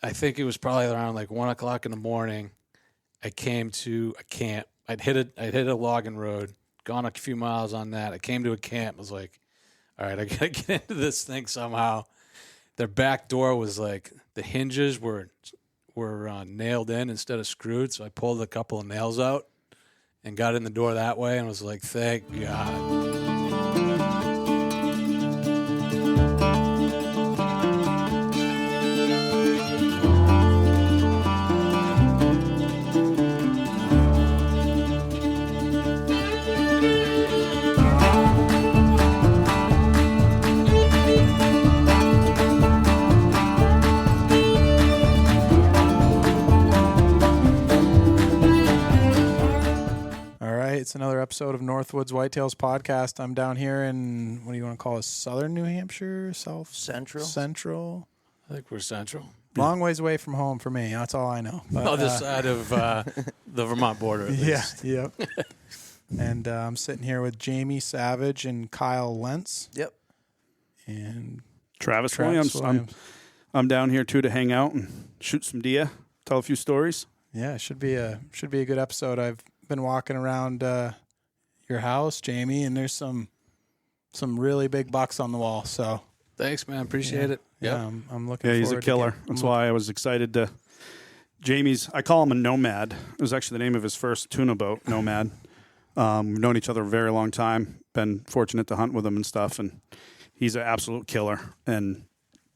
I think it was probably around like 1 o'clock in the morning. I came to a camp. I'd hit a logging road, gone a few miles on that. I came to a camp. I was like, all right, I got to get into this thing somehow. Their back door was like, the hinges were nailed in instead of screwed. So I pulled a couple of nails out and got in the door that way and was like, thank God. It's another episode of Northwoods Whitetails podcast. I'm down here in, what do you want to call it, southern New Hampshire? Central? I think we're central. Long ways away from home for me. That's all I know. But, other side of the Vermont border, at least. Yeah, yep. And I'm sitting here with Jamie Savage and Kyle Lentz. Yep. And Travis Williams. I'm down here, too, to hang out and shoot some deer, tell a few stories. Yeah, it should be a good episode. I've been walking around your house, Jamie, and there's some really big bucks on the wall. So thanks, man. Appreciate it. Yeah, yep. I'm looking. Yeah, he's a killer. That's why I was excited to. I call him a nomad. It was actually the name of his first tuna boat, Nomad. We've known each other a very long time. Been fortunate to hunt with him and stuff, and he's an absolute killer. And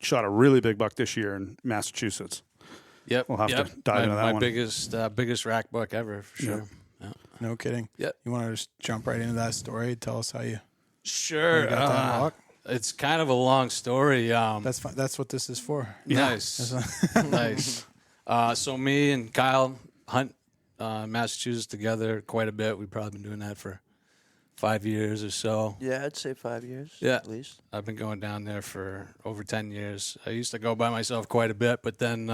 shot a really big buck this year in Massachusetts. Yep, we'll have to dive into that one. My biggest rack buck ever, for sure. Yeah. No kidding. Yep. You want to just jump right into that story? Tell us how you. Sure. Got that buck? It's kind of a long story. That's fine. That's what this is for. Nice, nice. So me and Kyle hunt Massachusetts together quite a bit. We've probably been doing that for 5 years or so. Yeah, I'd say 5 years. Yeah, at least. I've been going down there for over 10 years. I used to go by myself quite a bit, but then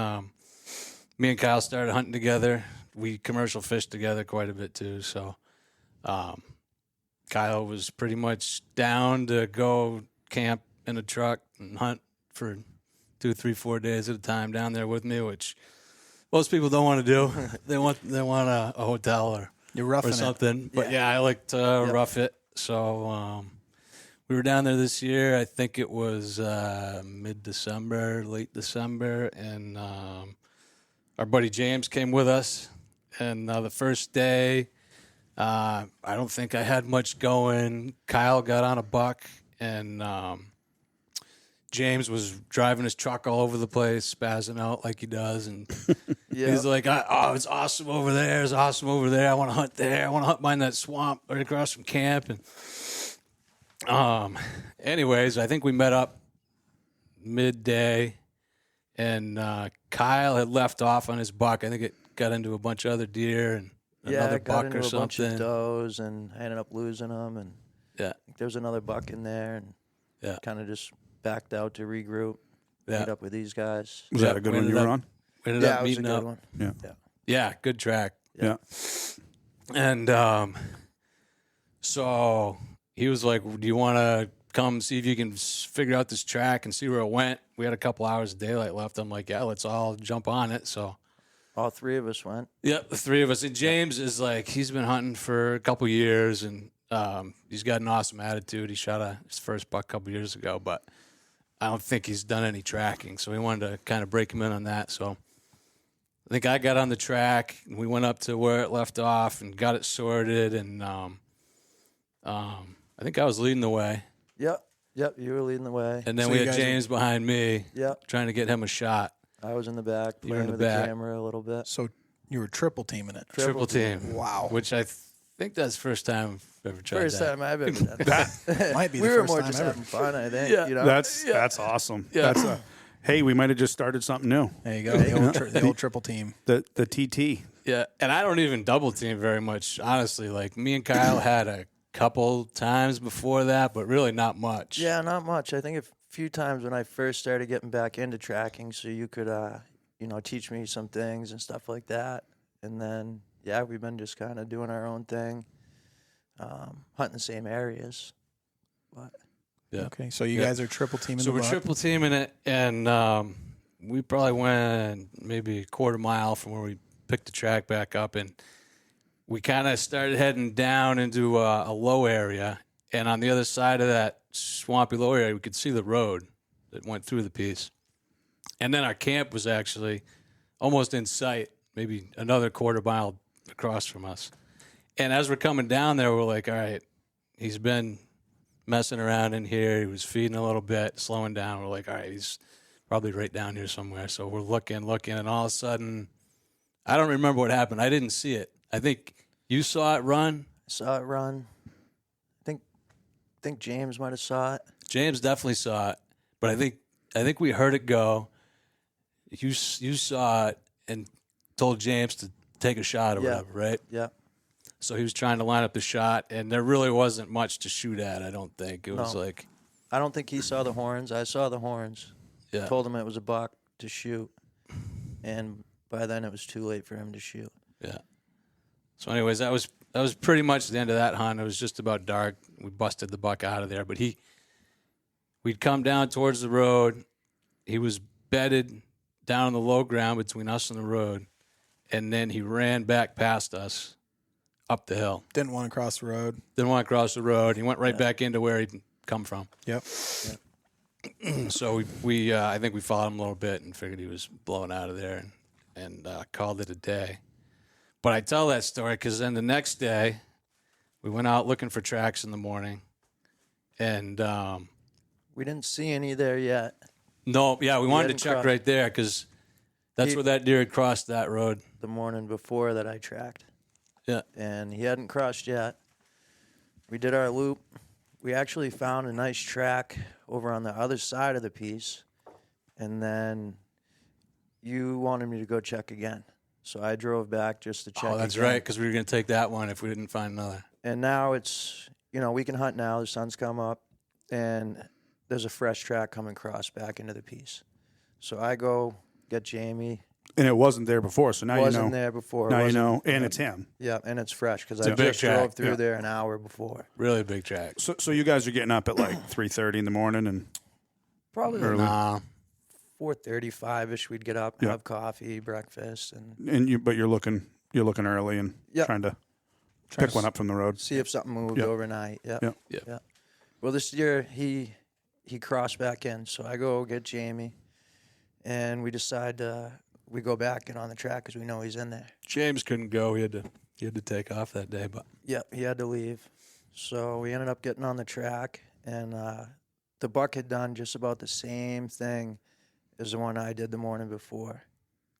me and Kyle started hunting together. We commercial fished together quite a bit too. So Kyle was pretty much down to go camp in a truck and hunt for 2, 3, 4 days at a time down there with me, which most people don't want to do. They want a hotel or something. But yeah, I like to rough it. So we were down there this year. I think it was mid-December, late December, and our buddy James came with us. And the first day, I don't think I had much going. Kyle got on a buck, and James was driving his truck all over the place, spazzing out like he does. And he's like, oh, it's awesome over there. It's awesome over there. I want to hunt there. I want to hunt behind that swamp right across from camp. And anyways, I think we met up midday, and Kyle had left off on his buck. I think it got into a bunch of other deer and another buck or something. A bunch of does, and I ended up losing them. And yeah, there was another buck in there, and kind of just backed out to regroup, meet up with these guys. Was that a good one you were on? We ended up meeting up. One. Yeah, good track. Yeah. And so he was like, do you want to come see if you can figure out this track and see where it went? We had a couple hours of daylight left. I'm like, yeah, let's all jump on it. So all three of us went. Yep, the three of us. And James is like, he's been hunting for a couple years, and he's got an awesome attitude. He shot his first buck a couple years ago, but I don't think he's done any tracking. So we wanted to kind of break him in on that. So I think I got on the track, and we went up to where it left off and got it sorted. And I think I was leading the way. Yep, you were leading the way. And then we had James behind me trying to get him a shot. I was in the back playing with the camera a little bit. So you were triple teaming it. Triple team. Wow. Which I think that's the first time I've ever tried First time I've ever done that. Might be the we were first more time just ever. having fun, I think. Yeah. You know? That's awesome. Yeah. Hey, we might have just started something new. There you go. The old triple team. The TT. Yeah, and I don't even double team very much, honestly. Like, me and Kyle had a couple times before that, but really not much. Yeah, not much. I think a few times when I first started getting back into tracking, so you could, teach me some things and stuff like that. And then, we've been just kind of doing our own thing, hunting the same areas. But yeah. Okay, so you guys are triple teaming. So we're triple teaming it, and we probably went maybe a quarter mile from where we picked the track back up, and we kind of started heading down into a low area. And on the other side of that swampy low area, we could see the road that went through the piece. And then our camp was actually almost in sight, maybe another quarter mile across from us. And as we're coming down there, we're like, all right, he's been messing around in here. He was feeding a little bit, slowing down. We're like, all right, he's probably right down here somewhere. So we're looking, and all of a sudden, I don't remember what happened. I didn't see it. I think you saw it run. I saw it run. I think James might have saw it. James definitely saw it, but I think we heard it go. You saw it and told James to take a shot or whatever, right? Yeah. So he was trying to line up the shot, and there really wasn't much to shoot at, I don't think. It was like... I don't think he saw the horns. I saw the horns. Yeah. Told him it was a buck to shoot, and by then it was too late for him to shoot. Yeah. So anyways, that was pretty much the end of that hunt. It was just about dark. We busted the buck out of there, but we'd come down towards the road. He was bedded down on the low ground between us and the road, and then he ran back past us up the hill. Didn't want to cross the road. Didn't want to cross the road. He went right back into where he'd come from. Yep. So we I think we followed him a little bit and figured he was blowing out of there and called it a day. But I tell that story because then the next day we went out looking for tracks in the morning, and We didn't see any there yet. no, yeah, we wanted to hadn't check crossed. right there because that's where that deer had crossed that road. The morning before that I tracked. Yeah. And he hadn't crossed yet. We did our loop. We actually found a nice track over on the other side of the piece. And then you wanted me to go check again. So I drove back just to check Oh, that's again. right, because we were going to take that one if we didn't find another. And now it's, we can hunt now. The sun's come up. And there's a fresh track coming across back into the piece. So I go get Jamie. And it wasn't there before, so now you know. Wasn't there before. Now you Wasn't- know, and it's him. Yeah, and it's fresh because It's I a big just track, drove through yeah. there an hour before. Really big track. So you guys are getting up at like 3:30 in the morning, and Probably Early. Nah. 4:35ish. We'd get up, Yeah. have coffee, breakfast, and you're looking early and Yep. trying to Trying pick to one up from the road. see if something moved Yep. overnight. Yeah. Yep. Yep. Yeah. Well, this year he crossed back in, so I go get Jamie, and we decide we go back in on the track because we know he's in there. James couldn't go. He had to take off that day, but Yep, he had to leave. So we ended up getting on the track, and the buck had done just about the same thing as the one I did the morning before.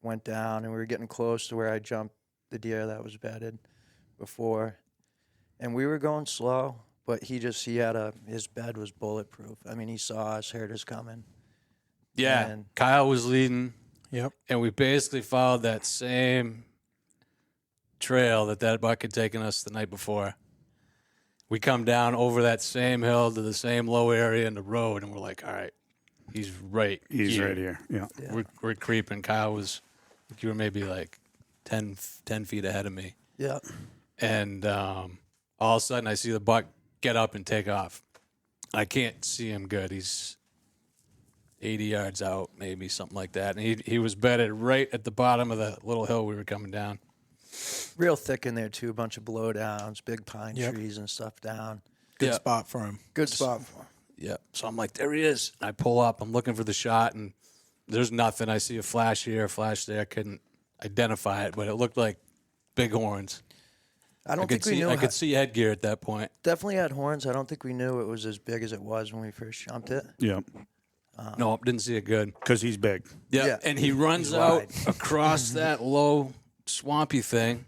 Went down, and we were getting close to where I jumped the deer that was bedded before. And we were going slow, but his bed was bulletproof. I mean, he saw us, heard us coming. yeah, And- Kyle was leading. Yep. And we basically followed that same trail that buck had taken us the night before. We come down over that same hill to the same low area in the road, and we're like, all right, he's right He's here. right here. Yeah. Yeah. We're creeping. Kyle was, you were maybe like 10 feet ahead of me. Yeah. And all of a sudden I see the buck get up and take off. I can't see him good. He's 80 yards out, maybe something like that. And he was bedded right at the bottom of the little hill we were coming down. Real thick in there, too. A bunch of blowdowns, big pine Yep. trees and stuff down. Good Yeah. spot for him. Good spot for him. Yep. So I'm like, there he is. And I pull up. I'm looking for the shot, and there's nothing. I see a flash here, a flash there. I couldn't identify it, but it looked like big horns. I don't think we knew. I could see headgear at that point. Definitely had horns. I don't think we knew it was as big as it was when we first jumped it. Yeah. No, didn't see it good. Because he's big. Yeah. And he runs He's out wide. across that low, swampy thing,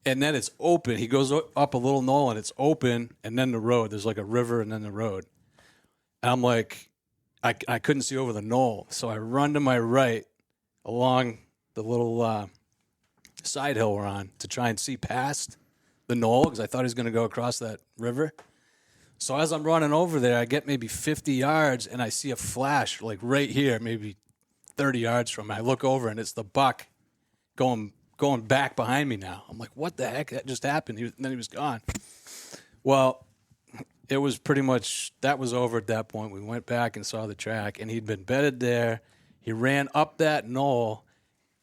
and then it's open. He goes up a little knoll, and it's open, and then the road. There's like a river and then the road. And I'm like, I couldn't see over the knoll, so I run to my right along the little side hill we're on to try and see past the knoll because I thought he was going to go across that river. So as I'm running over there, I get maybe 50 yards, and I see a flash like right here, maybe 30 yards from me. I look over, and it's the buck going back behind me now. I'm like, what the heck? That just happened. And then he was gone. Well, it was pretty much, that was over at that point. We went back and saw the track, and he'd been bedded there. He ran up that knoll.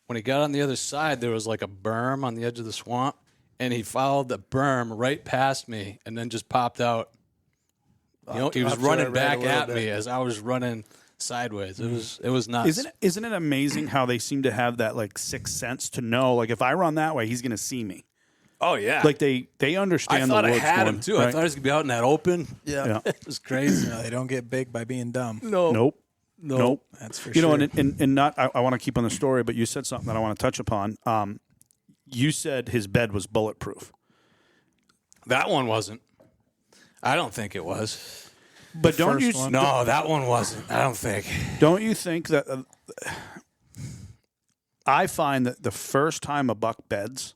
When he got on the other side, there was like a berm on the edge of the swamp, and he followed the berm right past me and then just popped out. You know, he was Off to the running right back a little at me bit. as I was running sideways. It was nuts. Isn't it amazing how they seem to have that like sixth sense to know, like if I run that way, he's going to see me. Oh yeah, Like they understand. I thought the I woods had going, him too. I right? thought he was gonna be out in that open. Yeah. It was crazy. They don't get big by being dumb. Nope. That's for You sure. know, and not. I want to keep on the story, but you said something that I want to touch upon. You said his bed was bulletproof, That one wasn't. I don't think it was. but don't first you? one? No, that one wasn't. I don't think. Don't you think that? I find that the first time a buck beds,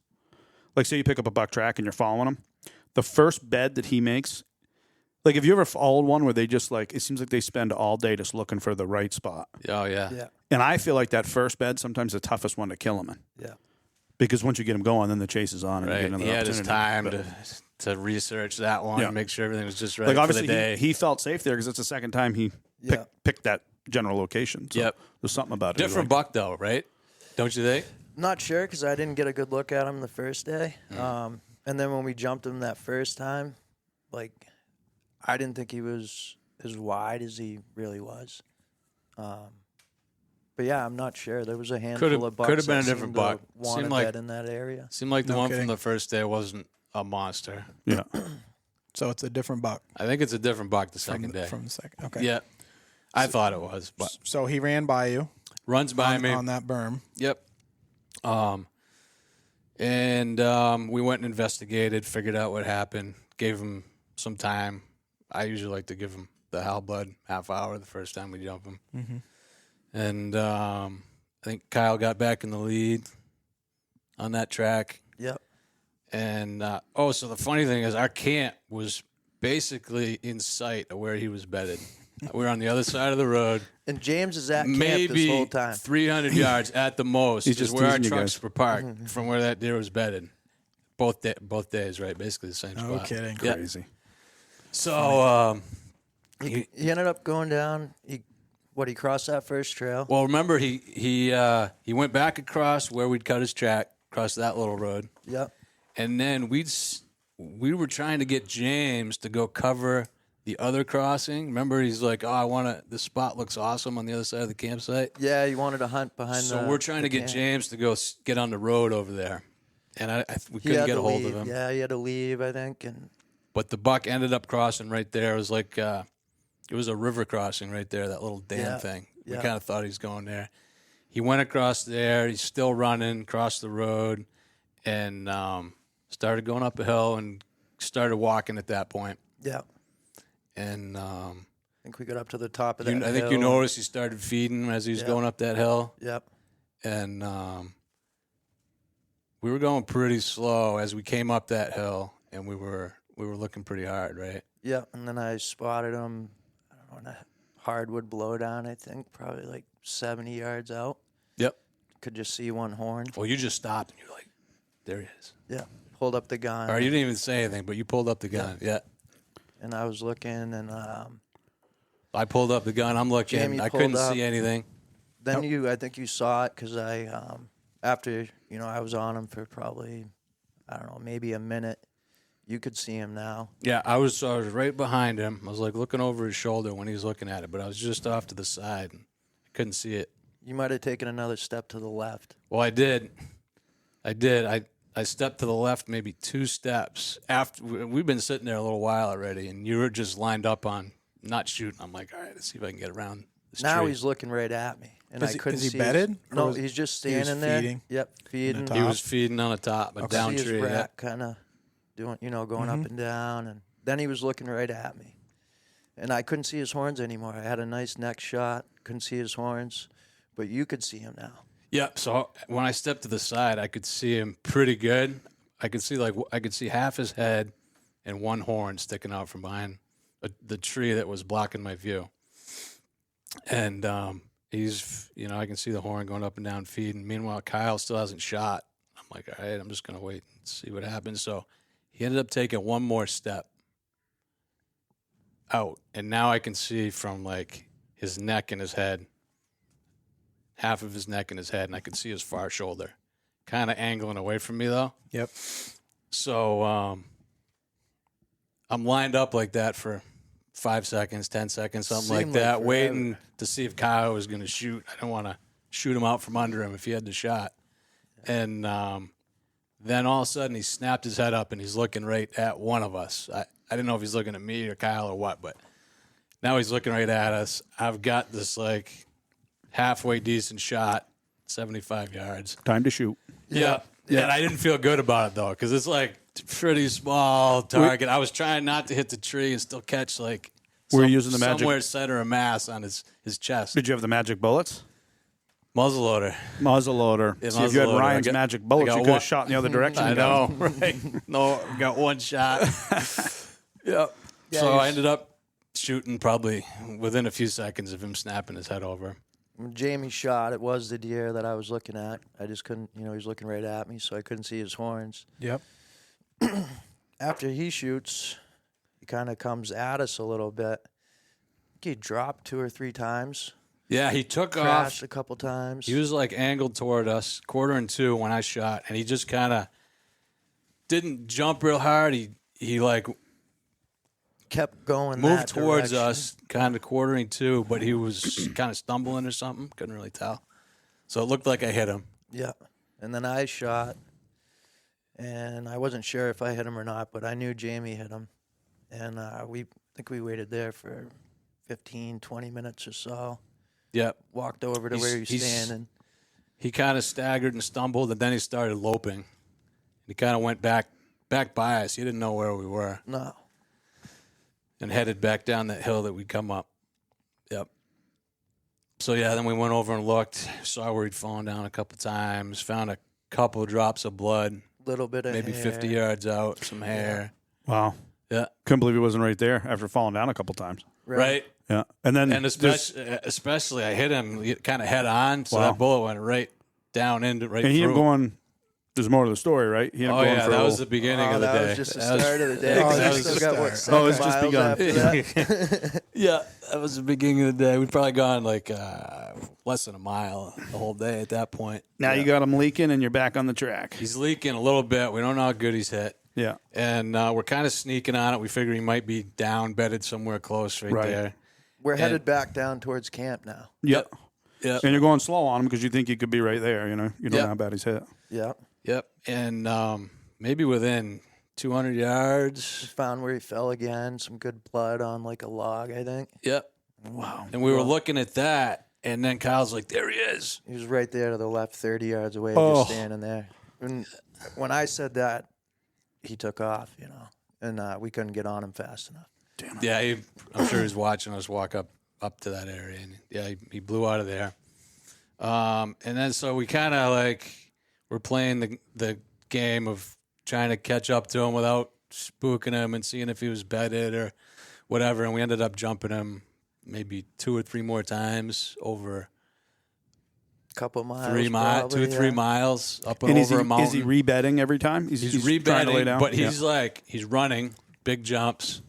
like say you pick up a buck track and you're following him, the first bed that he makes, like have you ever followed one where they just like, it seems like they spend all day just looking for the right spot. Oh yeah. Yeah. And I feel like that first bed sometimes the toughest one to kill him in, Yeah. because once you get him going, then the chase is on and you Right. get another He had his opportunity. time to research that one Yeah. and make sure everything was just right Like for the obviously day. he felt safe there because it's the second time he Yeah. picked that general location. So Yep. there's something about it. Different buck though, right? Don't you think? Not sure because I didn't get a good look at him the first day. And then when we jumped him that first time, like, I didn't think he was as wide as he really was. But yeah, I'm not sure. There was a handful of bucks could have been a that different seemed to buck. want Seemed a like- bed in that area. Seemed like the No one kidding. from the first day wasn't a monster. Yeah. So it's a different buck I think it's a different buck the from, second day. from the second. Okay. Yeah. I thought it was, but So he ran by you runs by on, me. on that berm. Yep. And we went and investigated, figured out what happened, gave him some time. I usually like to give him the halberd half hour the first time we jump him. Mm-hmm. And I think Kyle got back in the lead on that track. Yep. And so the funny thing is, our camp was basically in sight of where he was bedded. We were on the other side of the road, And James is at camp this maybe whole time. 300 yards at the most. He's is just where our teasing you trucks guys. were parked from where that deer was bedded. Both days, right? Basically the same No spot. kidding. Yeah. Crazy. So, He ended up going down. He crossed that first trail. well, remember he went back across where we'd cut his track, across that little road, Yep. and then we were trying to get James to go cover the other crossing. Remember, he's like, "Oh, this spot looks awesome on the other side of the campsite." Yeah, he wanted to hunt behind So the we're trying to the get camp. James to go get on the road over there, and we He couldn't had get to a hold leave. of him. Yeah, he had to leave, I think. And But the buck ended up crossing right there. It was like it was a river crossing right there, that little dam Yeah, thing. We yeah. kind of thought he was going there. He went across there. He's still running, crossed the road, and started going up a hill and started walking at that point. yeah, And I think we got up to the top of that I think you hill. noticed he started feeding as he was Yeah. going up that hill. Yep. And we were going pretty slow as we came up that hill, and we were looking pretty hard, right? Yep. And then I spotted him, I don't know, in a hardwood blowdown, I think, probably like 70 yards out. Yep. Could just see one horn. Well, you just stopped, and you're like, there he is. Yeah. Pulled up the gun. Or you didn't even say anything, but you pulled up the gun. Yeah. And I was looking, and I pulled up the gun. I'm looking. Jamie I pulled couldn't up. see anything. then I think you saw it because after, I was on him for probably, I don't know, maybe a minute. You could see him now. Yeah, I was right behind him. I was like looking over his shoulder when he was looking at it, but I was just off to the side and I couldn't see it. You might have taken another step to the left. Well, I did. I stepped to the left maybe 2 steps after we've been sitting there a little while already, and you were just lined up on not shooting. I'm like, all right, let's see if I can get around this Now tree. he's looking right at me, and I couldn't is he see. bedded? Or No, was- he's just he was standing there. feeding? Yep, feeding. top? He was feeding on the top, a down see his tree. Yeah. rack kind of doing, going up and down, and then he was looking right at me, and I couldn't see his horns anymore. I had a nice neck shot, couldn't see his horns, but you could see him now. Yeah, so when I stepped to the side, I could see him pretty good. I could see half his head and one horn sticking out from behind the tree that was blocking my view. And he's, I can see the horn going up and down feeding. Meanwhile, Kyle still hasn't shot. I'm like, all right, I'm just going to wait and see what happens. So he ended up taking one more step out. And now I can see from like his neck and his head half of his neck and his head, and I could see his far shoulder, kind of angling away from me though. Yep. So I'm lined up like that for 5 seconds, 10 seconds, something like Seemed that, like waiting to see if Kyle was going to shoot. I don't want to shoot him out from under him if he had the shot. And then all of a sudden he snapped his head up and he's looking right at one of us. I didn't know if he's looking at me or Kyle or what, but now he's looking right at us. I've got this like halfway decent shot, 75 yards. Time to shoot. Yeah. And I didn't feel good about it though, because it's like pretty small target. I was trying not to hit the tree and still catch like Were you using the magic? somewhere center of mass on his chest. Did you have the magic bullets? Muzzleloader. Muzzleloader. Yeah, See, if you had muzzleloader. Ryan's I got- magic I bullets, got you could one- have shot in the other direction. I and got know, him. right? No, got one shot. Yep. Yeah, So you I ended up shooting probably within a few seconds of him snapping his head over. When Jamie shot, it was the deer that I was looking at. I just couldn't, he was looking right at me, so I couldn't see his horns. Yep. After he shoots, he kind of comes at us a little bit. I think he dropped 2 or 3 times, Yeah, he took crashed off. a couple times. He was like angled toward us, 1/4 when I shot, and he just kind of didn't jump real hard. He like kept going moved that towards direction. us, kind of 1/4, but he was kind of stumbling or something. Couldn't really tell. So it looked like I hit him. Yeah. And then I shot, and I wasn't sure if I hit him or not, but I knew Jamie hit him. And I think we waited there for 15, 20 minutes or so. Yep. Walked over to He's- where he was he's- standing. He kind of staggered and stumbled, and then he started loping. He kind of went back by us. He didn't know where we were, No. and headed back down that hill that we'd come up. Yep. So yeah, then we went over and looked, saw where he'd fallen down a couple times, found a couple drops of blood, Little bit of maybe hair. 50 yards out, some hair. Wow. Yeah. Couldn't believe he wasn't right there after falling down a couple times. Right. Yeah. And then And especially I hit him kind of head on, so Wow. that bullet went right down into right and he through. ended up going, there's more to the story, right? He ended up Oh going yeah, for that a was the little- beginning Oh, of the that day. was just the That was- start of the day. Oh, We that was still the got, what, start. 7 Oh, it's just miles begun. after that? Yeah, that was the beginning of the day. We'd probably gone like less than a mile the whole day at that point. Now you got him leaking and you're back on the track. He's leaking a little bit. We don't know how good he's hit. Yeah. And we're kind of sneaking on it. We figure he might be down, bedded somewhere close right, Right. there. We're headed back down towards camp now. Yep. Yep. And you're going slow on him because you think he could be right there. You know, you don't Yep. know how bad he's hit. Yeah. Yep. And maybe within 200 yards. Found where he fell again. Some good blood on like a log, I think. Yep. Wow. And we were looking at that, and then Kyle's like, there he is. He was right there to the left, 30 yards away, Oh. just standing there. And when I said that, he took off, and we couldn't get on him fast enough. Yeah, I'm sure he's watching us walk up to that area, and yeah, he blew out of there. And then so we kind of like we're playing the game of trying to catch up to him without spooking him and seeing if he was bedded or whatever, and we ended up jumping him maybe 2 or 3 more times over Couple miles. 3 miles, 2 or 3 yeah. miles up and And over a mountain. is he rebedding every time? He's trying to lay rebedding, down? but Yeah. he's like he's running big jumps,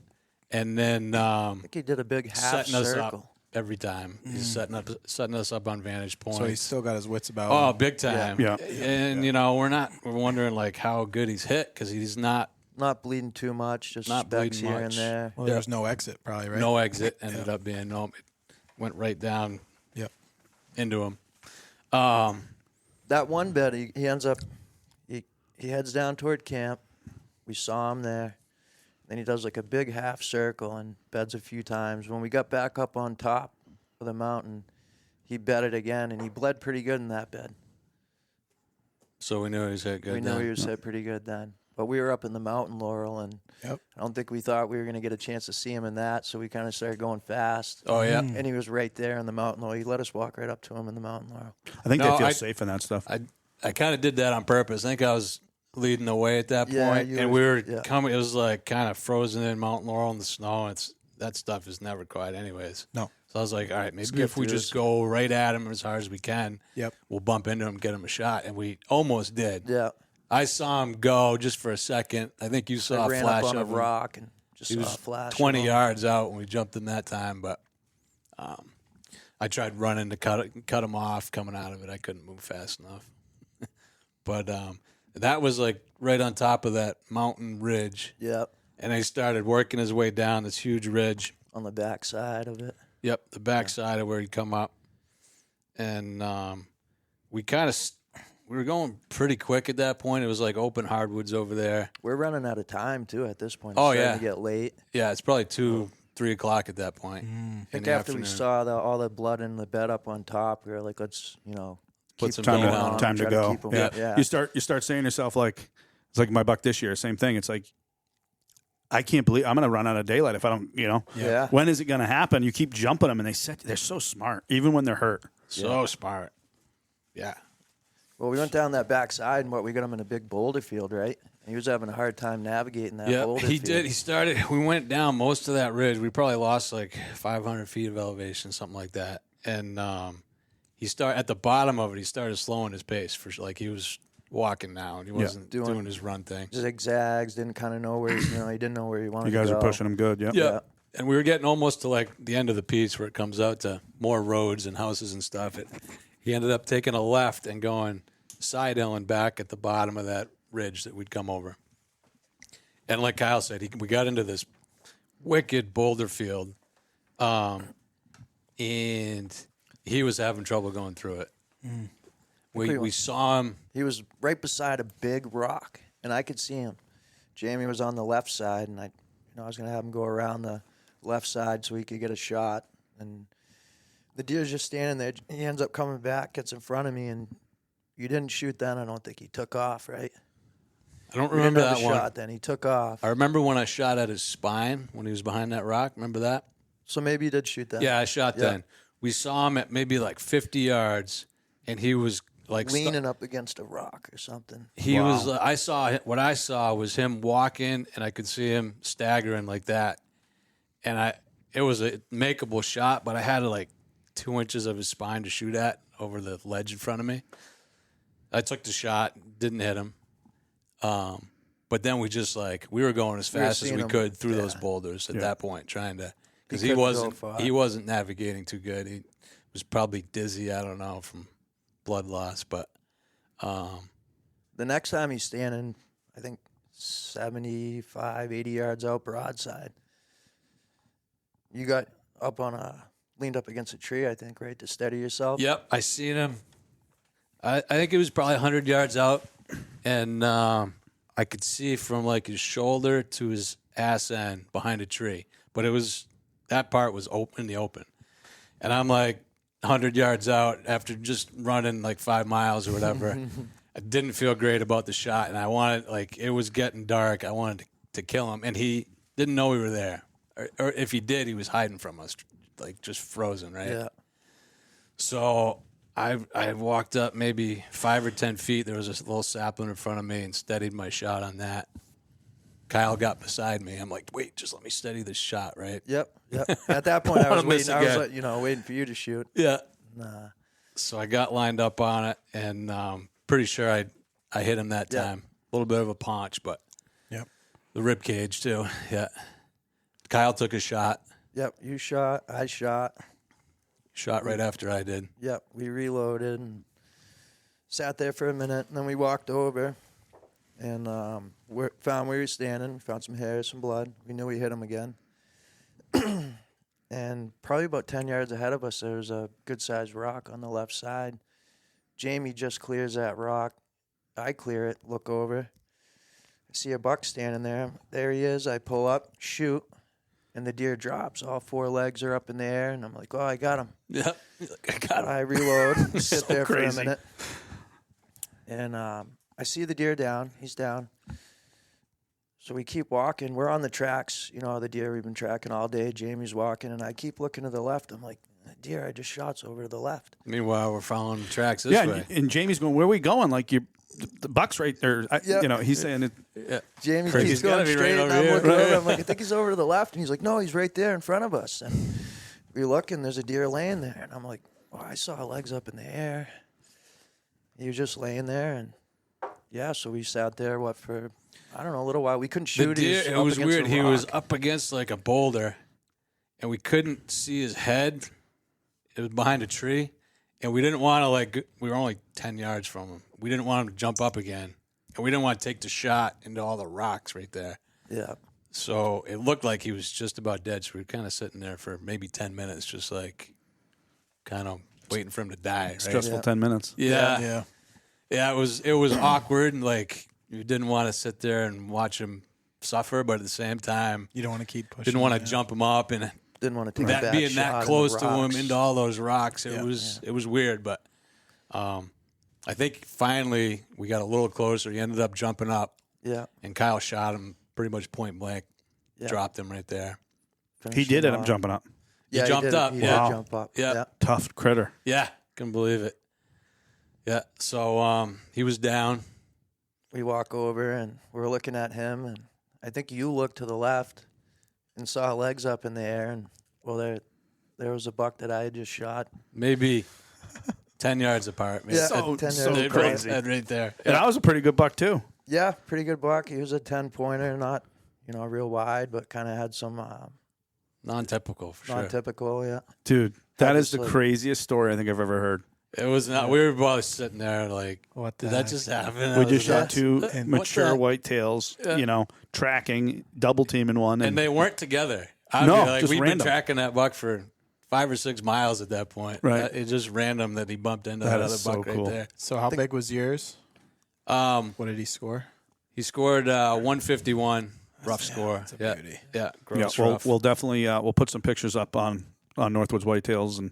and then I think he did a big half setting us circle. up every time. He's setting us up on vantage points. So he's still got his wits about oh, him. big time. Yeah. And we're wondering like how good he's hit because he's not Not bleeding too much, just Not specks bleeding here much. and there. Well, there's no exit, probably, right? no exit. Ended up being no. It went right down Yep. into him. That one bed, he ends up, he heads down toward camp. We saw him there. Then he does like a big half circle and beds a few times. When we got back up on top of the mountain, he bedded again, and he bled pretty good in that bed. So we knew he was hit good. We knew then. he was hit pretty good then. But we were up in the mountain, Laurel, and Yep. I don't think we thought we were going to get a chance to see him in that, so we kind of started going fast. Oh yeah. And he was right there in the mountain laurel. He let us walk right up to him in the mountain laurel. I think No, they feel I- safe in that stuff. I kind of did that on purpose. I think I was leading the way at that Yeah, point, you and were- we were yeah. coming. It was like kind of frozen in Mount Laurel in the snow. That stuff is never quiet, anyways. No. So I was like, all right, maybe Skip if we through just this. go right at him as hard as we can, Yep. we'll bump into him, get him a shot, and we almost did. Yeah. I saw him go just for a second. I think you I saw a ran flash up on a of him. rock and just He saw was a flash. 20 of him. yards out when we jumped him that time, but I tried running to cut him off coming out of it. I couldn't move fast enough. But that was like right on top of that mountain ridge. Yep. And he started working his way down this huge ridge. On the back side of it. Yep, the back side of where he'd come up. And we were going pretty quick at that point. It was like open hardwoods over there. We're running out of time, too, at this point. It's Oh, starting yeah. to get late. Yeah, it's probably 2, 3 o'clock at that point. I think after we saw all the blood in the bed up on top, we were like, let's, Put keep some going time on, time to try go. keep 'em- Yeah. yeah. You start saying to yourself, like, it's like my buck this year, same thing. It's like, I can't believe I'm going to run out of daylight if I don't, Yeah. When is it going to happen? You keep jumping them, and they're so smart, even when they're hurt. So smart. Yeah. Well, we went down that back side, and we got him in a big boulder field, right? He was having a hard time navigating that Yeah, boulder he field. did. We went down most of that ridge. We probably lost like 500 feet of elevation, something like that. And at the bottom of it, he started slowing his pace for like he was walking now. He wasn't doing his run thing. Zigzags, didn't kind of know where, he didn't know where he wanted You guys to go. are pushing them good. Yeah. Yeah. And we were getting almost to like the end of the piece where it comes out to more roads and houses and stuff. He ended up taking a left and going side hilling back at the bottom of that ridge that we'd come over. And like Kyle said, we got into this wicked boulder field, and he was having trouble going through it. We saw him. He was right beside a big rock, and I could see him. Jamie was on the left side, and I was going to have him go around the left side so he could get a shot. And the deer's just standing there. He ends up coming back, gets in front of me, and you didn't shoot then. I don't think he took off, right? I don't We remember didn't have that a one. shot then. He took off. I remember when I shot at his spine when he was behind that rock. Remember that? So maybe he did shoot then. Yeah, I shot then. We saw him at maybe like 50 yards, and he was like Leaning up against a rock or something. He was. What I saw was him walking, and I could see him staggering like that. And it was a makeable shot, but I had like 2 inches of his spine to shoot at over the ledge in front of me. I took the shot, didn't hit him. But then we were going as fast as we could through those boulders at that point, trying to, because he wasn't navigating too good. He was probably dizzy. I don't know, from blood loss, but The next time he's standing, I think 75, 80 yards out broadside. You got leaned up against a tree, I think, right, to steady yourself? Yep, I seen him. I think it was probably 100 yards out, and I could see from like his shoulder to his ass end behind a tree. But that part was in the open. And I'm like 100 yards out after just running like 5 miles or whatever. I didn't feel great about the shot, and it was getting dark. I wanted to kill him, and he didn't know we were there. Or if he did, he was hiding from us, like just frozen, right? Yeah. So I walked up maybe 5 or 10 feet. There was this little sapling in front of me and steadied my shot on that. Kyle got beside me. I'm like, wait, just let me steady this shot, right? Yep. At that point, I was Wanna miss waiting. I was again. waiting for you to shoot. Yeah. Nah. So I got lined up on it, and pretty sure I hit him that time. A little bit of a paunch, but the rib cage too. Yeah. Kyle took a shot. Yep. You shot. I shot. Shot right after I did. Yep. We reloaded and sat there for a minute, and then we walked over and found where he was standing. Found some hair, some blood. We knew we hit him again. And probably about 10 yards ahead of us, there was a good-sized rock on the left side. Jamie just clears that rock. I clear it, look over. I see a buck standing there. There he is. I pull up, shoot, and the deer drops. All 4 legs are up in the air, and I'm like, oh, I got him. Yeah. I got him. I reload, sit there crazy. for a minute. And I see the deer down. He's down. So we keep walking. We're on the tracks. The deer we've been tracking all day. Jamie's walking, and I keep looking to the left. I'm like, the deer I just shot's over to the left. Meanwhile, we're following the tracks this way. And Jamie's going, where are we going? Like, the buck's right there. He's saying it. Yeah. Jamie Crazy. keeps He's gotta going be straight, right and over I'm here. looking over. I'm like, I think he's over to the left. And he's like, no, he's right there in front of us. And we look, and there's a deer laying there. And I'm like, oh, I saw legs up in the air. He was just laying there. And, so we sat there, for, I don't know, a little while. We couldn't shoot. The deer, it was weird. He was up against like a boulder, and we couldn't see his head. It was behind a tree, and we didn't want to we were only 10 yards from him. We didn't want him to jump up again, and we didn't want to take the shot into all the rocks right there. Yeah. So it looked like he was just about dead. So we were kind of sitting there for maybe 10 minutes, just kind of waiting for him to die. Right? Stressful 10 minutes. Yeah. It was awkward, and you didn't want to sit there and watch him suffer, but at the same time, You don't want to keep pushing. didn't want to jump him up and Didn't want to take a that bad being shot that in close the to him rocks. into all those rocks. It Yeah. was weird, but I think finally we got a little closer. He ended up jumping up, Yeah. and Kyle shot him pretty much point blank, Yeah. dropped him right there. He Finished did him end up off. jumping up. Yeah, jumped did. up, He yeah. did jump up. Yeah. Yeah. Tough critter. Yeah, couldn't believe it. Yeah, so he was down. We walk over and we're looking at him, and I think you looked to the left and saw legs up in the air, and there was a buck that I had just shot. Maybe 10 yards apart. Maybe. Yeah, So- 10 so yards crazy. apart. Right there. And that was a pretty good buck, too. Yeah, pretty good buck. He was a 10-pointer, not real wide, but kind of had some Non-typical for sure. non-typical. Yeah, Dude, that is the Obviously. craziest story I think I've ever heard. It was not. We were both sitting there What did the that heck? just happen? We I just was shot like, two and mature what whitetails, tracking, double teaming one. and they weren't together. I No, mean, just we'd random. been tracking that buck for 5 or 6 miles at that point. Right. It's just random that he bumped into That that is other so buck cool. right there. So how big was yours? What What did he score? he scored 151 rough score. That's a Yeah, beauty. yeah, Yeah, gross we'll rough. we'll definitely we'll put some pictures up on Northwoods Whitetails and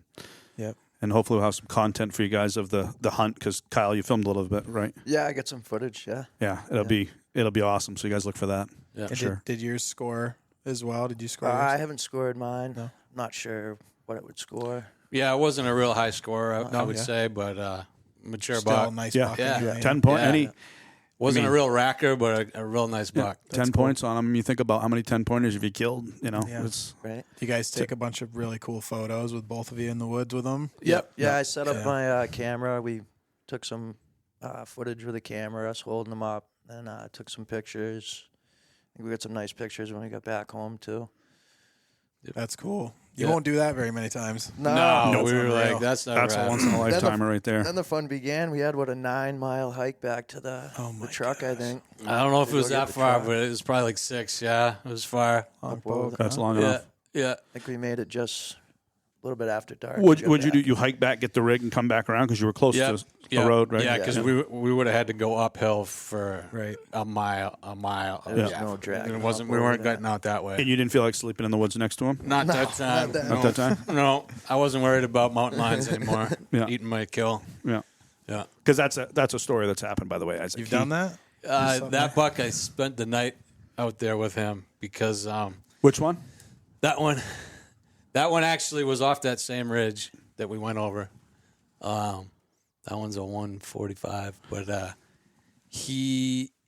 Yep. and hopefully we'll have some content for you guys of the hunt because Kyle, you filmed a little bit, right? yeah. I got some footage. Yeah, Yeah, it'll be awesome. So you guys look for that. Yeah. And Sure. did yours score as well? Did you score? I yours? haven't scored mine. No. Not sure what it would score. Yeah, it wasn't a real high score, I No, would yeah. say, but mature Still a buck. nice Yeah. buck. Yeah. anyway. 10 point. Yeah. Any Wasn't I mean- a real racker, but a real nice buck. 10 points on them. You think about how many 10 pointers have you killed? Yeah. It's Right. You guys take a bunch of really cool photos with both of you in the woods with them. Yep. Yeah, I set up Yeah. my camera. We took some footage with the camera, us holding them up, and took some pictures. I think we got some nice pictures when we got back home too. That's cool. You Yeah. won't do that very many times. No, that's we were unreal. like, that's not that's a right. once in a Then the- lifetimer right there. Then the fun began. We had a 9-mile hike back to the truck. I think. I don't know if it We was go get that the far, truck. but it was probably like 6. Yeah, it was far. On Well, both, That's huh? long Yeah, enough. yeah. I think we made it just a little bit after dark. Would to go you do? back. You hike back, get the rig, and come back around because you were close Yeah, to yeah, a road, right? Yeah, because we would have had to go uphill for Right. a mile. There's no dragging It wasn't. up We over weren't that. getting out that way. And you didn't feel like sleeping in the woods next to him. Not that time. not Not that time. No, I wasn't worried about mountain lions anymore. Yeah. Eating my kill. Yeah, Yeah. because that's a story that's happened, by the way, Isaac. You've done that? That buck, I spent the night out there with him because Which one? that one actually was off that same ridge that we went over. That one's a 145, but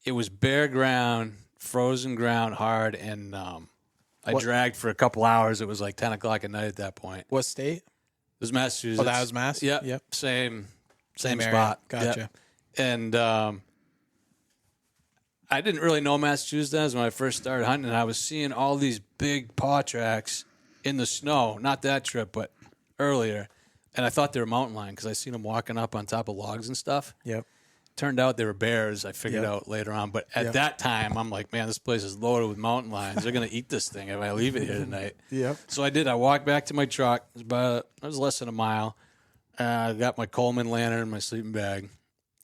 it was bare ground, frozen ground, hard, and I dragged for a couple hours. It was like 10 o'clock at night at that point. It What state? was Massachusetts. Oh, that was Mass? Yep. Yep. Same area. spot. Gotcha. Yep. And I didn't really know Massachusetts when I first started hunting, and I was seeing all these big paw tracks in the snow. Not that trip, but earlier. And I thought they were mountain lion because I seen them walking up on top of logs and stuff. Yep. Turned out they were bears. I figured Yep. out later on. But at Yep. that time, I'm like, man, this place is loaded with mountain lions. They're going to eat this thing if I leave it here tonight. Yep. So I did. I walked back to my truck. It was less than a mile. I got my Coleman lantern, my sleeping bag,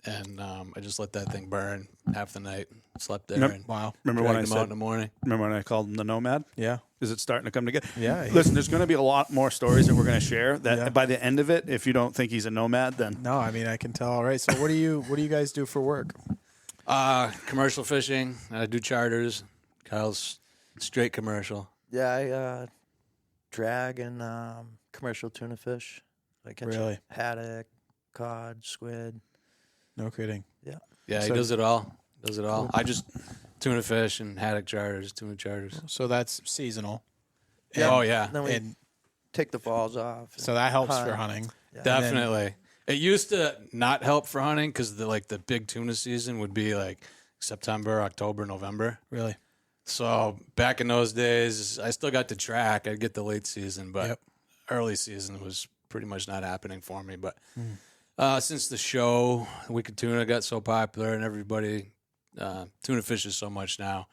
and I just let that thing burn half the night. Slept there. Remember- And Wow. Remember dragged when I them out said? in the morning. Remember when I called him the Nomad? Yeah. Is it starting to come together? Yeah. Listen, there's going to be a lot more stories that we're going to share. That Yeah. by the end of it, if you don't think he's a nomad, then No, I mean I can tell. All right. So what do you guys do for work? Commercial fishing. I do charters. Kyle's straight commercial. Yeah, I drag and commercial tuna fish. I catch Really? haddock, cod, squid. No kidding. Yeah, he So- does it all. Does it all. I just tuna fish and haddock charters, tuna charters. So that's seasonal. Yeah. Oh yeah, Then we And take the balls off. so that helps for Hunt. hunting. Yeah. definitely. It used to not help for hunting because the big tuna season would be like September, October, November. Really. So back in those days, I still got to track. I'd get the late season, but Yep. early season was pretty much not happening for me. But since the show, Wicked Tuna got so popular and everybody tuna fishes so much now,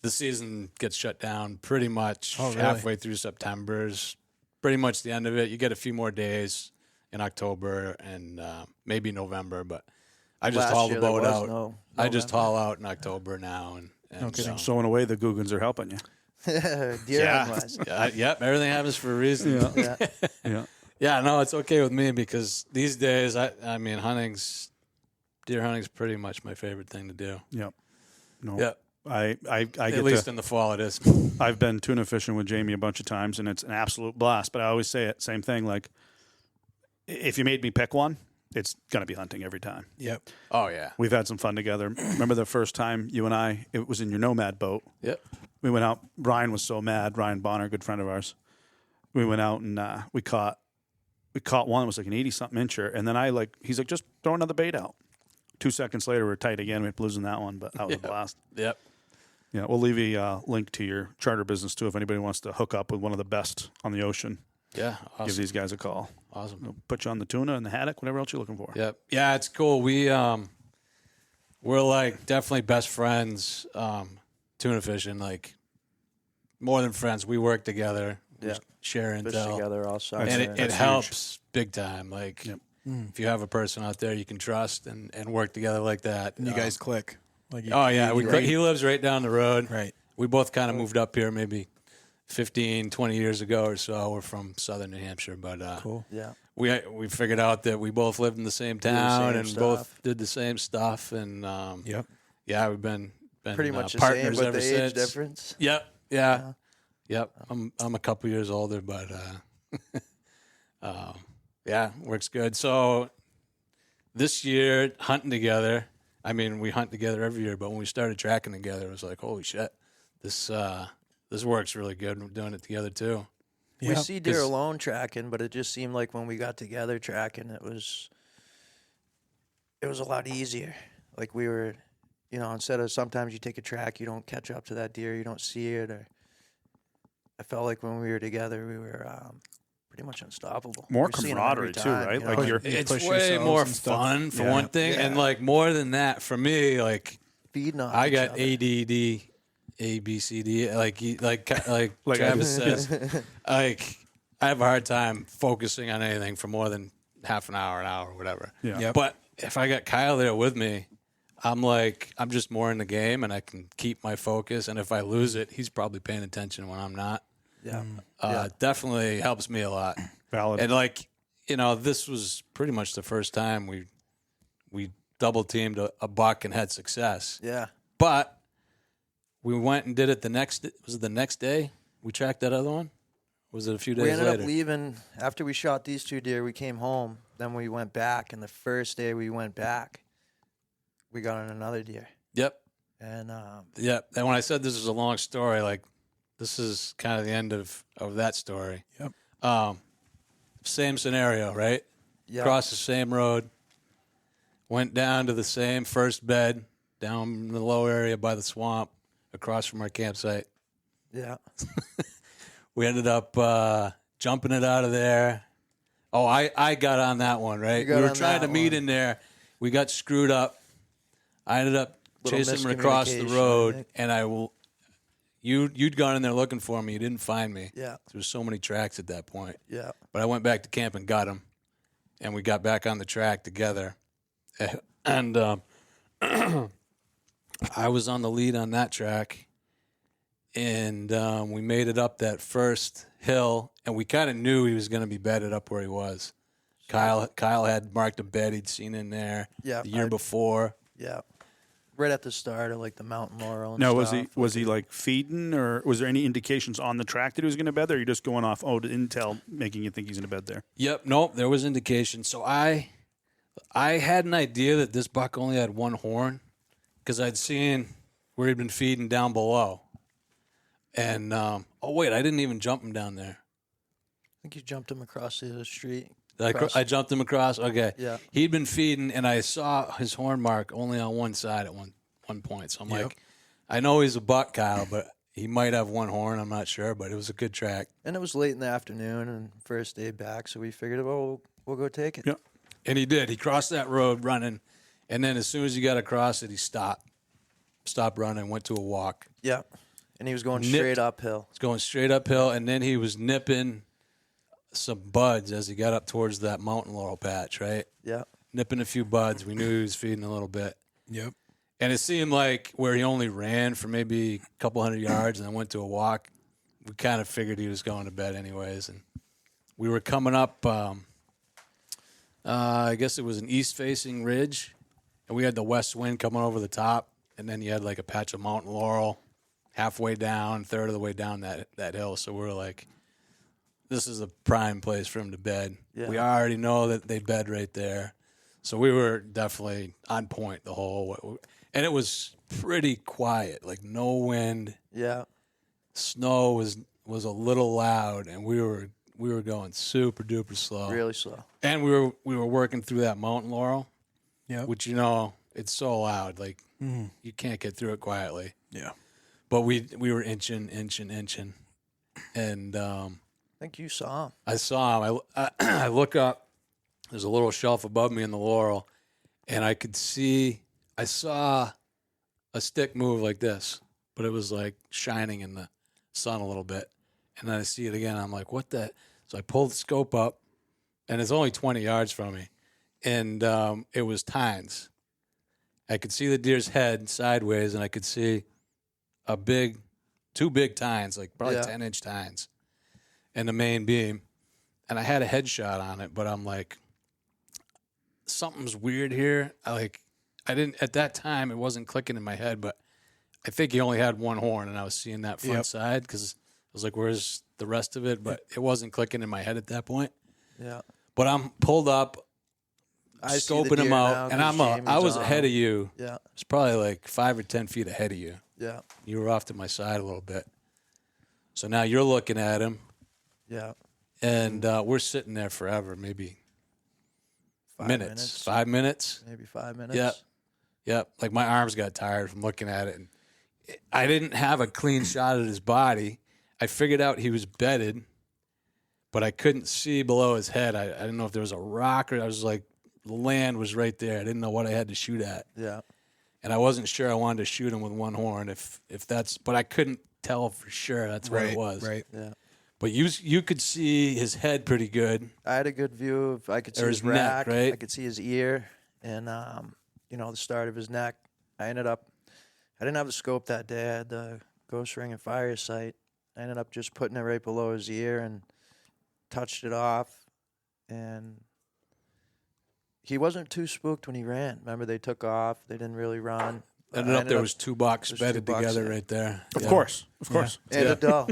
the season gets shut down pretty much halfway through September's pretty much the end of it. You get a few more days in October and maybe November, but I just haul the boat out. I just haul out in October now. And So in a way, the Googans are helping you. Yep, everything happens for a reason. Yeah, no, it's okay with me because these days, I mean, deer hunting's pretty much my favorite thing to do. Yep. No. Yep. I At least in the fall it is. I've been tuna fishing with Jamie a bunch of times, and it's an absolute blast. But I always say it, same thing. Like, if you made me pick one, it's gonna be hunting every time. Yep. Oh yeah. We've had some fun together. Remember the first time you and I? It was in your Nomad boat. Yep. We went out. Ryan was so mad. Ryan Bonner, good friend of ours. We went out and we caught one that was like an 80-something incher, and then he's like, just throw another bait out. 2 seconds later, we're tight again. We ended up losing that one, but that was a blast. Yep. Yeah, we'll leave a link to your charter business too if anybody wants to hook up with one of the best on the ocean. Yeah. Awesome. Give these guys a call. Awesome. They'll put you on the tuna and the haddock, whatever else you're looking for. Yep. Yeah, it's cool. We're like definitely best friends. Tuna fishing, like more than friends. We work together. Yeah. We share Fish intel. together all summer. And it That's helps big time. Like Yep. if you have a person out there you can trust and work together like that. And you guys click. Like Oh yeah, he lives right down the road. Right. We both kind of moved up here maybe 15, 20 years ago or so. We're from southern New Hampshire, but Cool. Yeah. we figured out that we both lived in the same town same and stuff. both did the same stuff. And Yep. yeah, we've been Pretty much the partners same, but ever the since. age difference. Yep. Yeah. Yep. I'm a couple years older, but yeah, works good. So this year hunting together. I mean, we hunt together every year, but when we started tracking together, it was like, holy shit, this works really good. We're doing it together too. We see deer alone tracking, but it just seemed like when we got together tracking, it was a lot easier. Like we were, instead of sometimes you take a track, you don't catch up to that deer, you don't see it. Or I felt like when we were together, we were pretty much unstoppable. More We were seeing 'em every camaraderie too, time, right? you Like know? It's push way yourselves more and stuff. fun for Yeah. one thing, and like more than that for me, like feeding on I each got other. ADD, A B C D, like Travis says, like I have a hard time focusing on anything for more than half an hour, whatever. Yeah. Yep. But if I got Kyle there with me, I'm just more in the game and I can keep my focus. And if I lose it, he's probably paying attention when I'm not. Yeah. Definitely helps me a lot. Valid. And this was pretty much the first time we double teamed a buck and had success. Yeah. But we went and did it the next day? We tracked that other one? Or was it a few days We ended later? up leaving after we shot these 2 deer. We came home. Then we went back, and the first day we went back, we got on another deer. Yep. And Yep. And when I said this was a long story, like this is kind of the end of that story. Yep. Same scenario, right? yeah, Crossed the same road, went down to the same first bed, down in the low area by the swamp, across from our campsite. yeah, We ended up jumping it out of there. Oh, I got on that one, right? We got were on trying to that meet one. in there. We got screwed up. I ended up Little chasing him across the miscommunication, I road, think. and you'd gone in there looking for me. You didn't find me. yeah, There was so many tracks at that point. yeah. But I went back to camp and got him, and we got back on the track together. And I was on the lead on that track, and we made it up that first hill, and we kind of knew he was going to be bedded up where he was. Kyle had marked a bed he'd seen in there Yeah, the year before. Yeah. Right at the start of like the mountain laurel. And No, stuff. was he like feeding, or was there any indications on the track that he was going to bed there? Or are you just going off the intel, making you think he's going to bed there? Yep, nope, there was indication. So I had an idea that this buck only had one horn because I'd seen where he'd been feeding down below. And, oh, wait, I didn't even jump him down there. I think you jumped him across the street. I jumped him across? Okay. Yeah. He'd been feeding, and I saw his horn mark only on one side at one point. So I'm like, I know he's a buck, Kyle, but He might have one horn, I'm not sure, but it was a good track. And it was late in the afternoon and first day back, so we figured, well, we'll go take it. Yeah. And he did. He crossed that road running, and then as soon as he got across it, he stopped running, went to a walk. Yeah. And he was going Nipped. straight uphill. He's going straight uphill, and then he was nipping some buds as he got up towards that mountain laurel patch, right? Yeah. Nipping a few buds. We knew he was feeding a little bit. Yep. And it seemed like where he only ran for maybe a couple hundred yards and then went to a walk, we kind of figured he was going to bed anyways. And we were coming up, I guess it was an east-facing ridge, and we had the west wind coming over the top, and then you had like a patch of mountain laurel halfway down, third of the way down that hill. So we were like, this is a prime place for him to bed. Yeah. We already know that they bed right there. So we were definitely on point the whole way. And it was pretty quiet, like no wind. Yeah. Snow was a little loud, and we were going super duper slow. Really slow. And we were working through that mountain laurel, which it's so loud, like you can't get through it quietly. Yeah. But we were inching, and I think you saw him. I saw him. I look up. There's a little shelf above me in the laurel, and I saw a stick move like this, but it was like shining in the sun a little bit. And then I see it again. I'm like, what the? So I pulled the scope up, and it's only 20 yards from me, and it was tines. I could see the deer's head sideways, and I could see two big tines, like probably 10-inch tines, and the main beam. And I had a headshot on it, but I'm like, something's weird here. I didn't, at that time, it wasn't clicking in my head, but I think he only had one horn, and I was seeing that front side because I was like, where's the rest of it? But it wasn't clicking in my head at that point. Yeah. But I'm pulled up, I see the scoping him deer out, now and 'cause I was Jamie's ahead on of you. Yeah. It's probably like 5 or 10 feet ahead of you. Yeah. You were off to my side a little bit. So now you're looking at him, Yeah. and we're sitting there forever, maybe 5 minutes. Maybe 5 minutes. Yep. Yep. Like my arms got tired from looking at it. And I didn't have a clean shot at his body. I figured out he was bedded, but I couldn't see below his head. I didn't know if there was a rock or I was like, the land was right there. I didn't know what I had to shoot at. Yeah. And I wasn't sure I wanted to shoot him with one horn if that's, but I couldn't tell for sure that's what it was. Right. Yeah. But you could see his head pretty good. I had a good view of, I could see Or his his neck, rack, right? I could see his ear, and the start of his neck. I didn't have the scope that day. I had the ghost ring and fire sight. I ended up just putting it right below his ear and touched it off, and he wasn't too spooked when he ran. Remember, they took off. They didn't really run. Ended up there was 2 bucks there's bedded 2 bucks together in it. right there. Of Yeah. course. And a doe.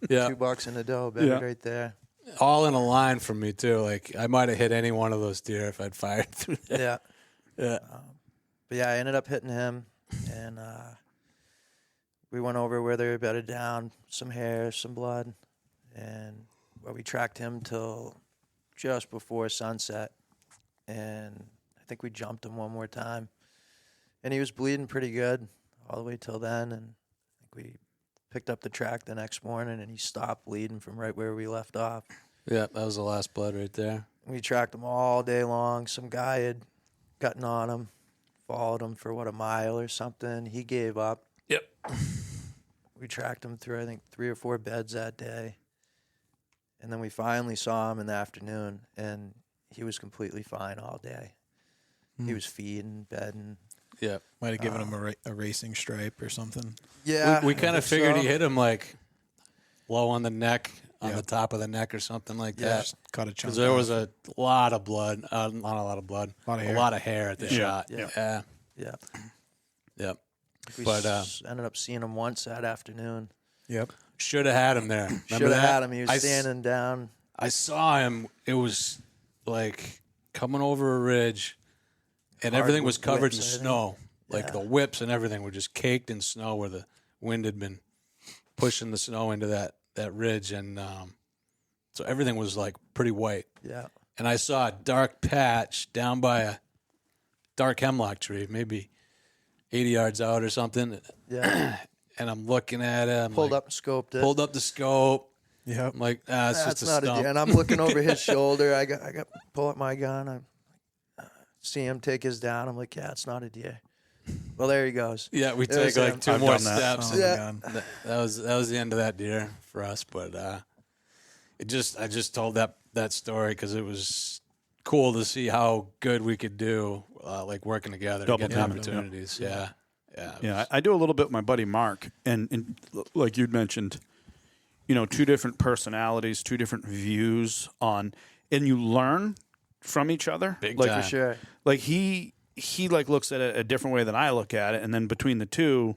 Yeah. $2 in a doe bedded Yeah. right there. All in a line from me too. Like I might have hit any one of those deer if I'd fired through there. Yeah. Yeah. But yeah, I ended up hitting him, and we went over where they were bedded down, some hair, some blood, and we tracked him till just before sunset, and I think we jumped him one more time, and he was bleeding pretty good all the way till then, and I think we picked up the track the next morning, and he stopped bleeding from right where we left off. Yeah, that was the last blood right there. We tracked him all day long. Some guy had gotten on him, followed him for, a mile or something. He gave up. Yep. We tracked him through, I think, 3 or 4 beds that day. And then we finally saw him in the afternoon, and he was completely fine all day. He was feeding, bedding. Yep. Might have given him a racing stripe or something. Yeah. We I kind of think figured so. he hit him like low on the neck, on Yeah. the top of the neck or something like Yeah. that. Just cut a chunk. Because there off. was a lot of blood, not a lot of blood, Lot of hair. a lot of hair at the Yeah. shot. Yeah. Yeah. Yeah. Yep. We But, ended up seeing him once that afternoon. Yep. Should have had him there. Should Remember have that? had him. He was standing down. I saw him. It was like coming over a ridge, and everything was Hardwood covered in whips, I think. snow. Like Yeah. the whips and everything were just caked in snow where the wind had been pushing the snow into that ridge, and so everything was like pretty white. Yeah. And I saw a dark patch down by a dark hemlock tree, maybe 80 yards out or something. Yeah. and I'm looking at it. I'm Pulled like, up and scoped it. Pulled up the scope. Yep. I'm like, it's That's just a not a stump. deer. And I'm looking over his shoulder. I got pull up my gun. I see him take his down. I'm like, yeah, it's not a deer. Well, there he goes. Yeah, we There's take like him. 2 I've more done that. steps. Oh, my Yeah. God. That was the end of that deer for us. But I just told that story because it was cool to see how good we could do, like working together to Double get the teaming, opportunities. Yeah. Yeah, I do a little bit with my buddy Mark, and like you'd mentioned, 2 different personalities, 2 different views on, and you learn from each other. Big like time. For sure. like he like looks at it a different way than I look at it, and then between the 2,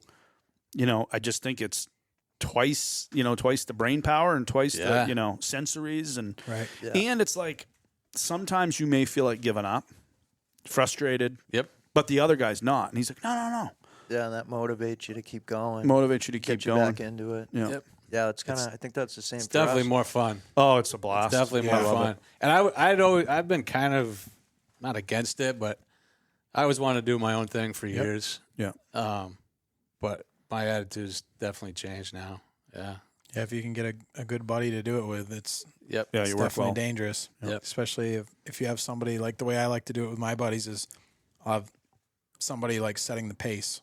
I just think it's twice the brain power and twice the sensories and Right. Yeah. and it's like sometimes you may feel like giving up, frustrated, Yep. but the other guy's not, and he's like, no, Yeah, and that motivates you to keep going. motivate you to keep Get you going. back into it. Yeah. Yep. Yeah, it's kind of. I think that's the same. It's for definitely us. more fun. Oh, it's a blast. Definitely I more love fun. it. And I've been kind of not against it, but I always wanted to do my own thing for years. Yeah. But my attitude's definitely changed now. Yeah. Yeah, if you can get a good buddy to do it with, it's Yep. Yeah, it's you work definitely well. dangerous. Yep. Especially if you have somebody, like the way I like to do it with my buddies is I'll have somebody like setting the pace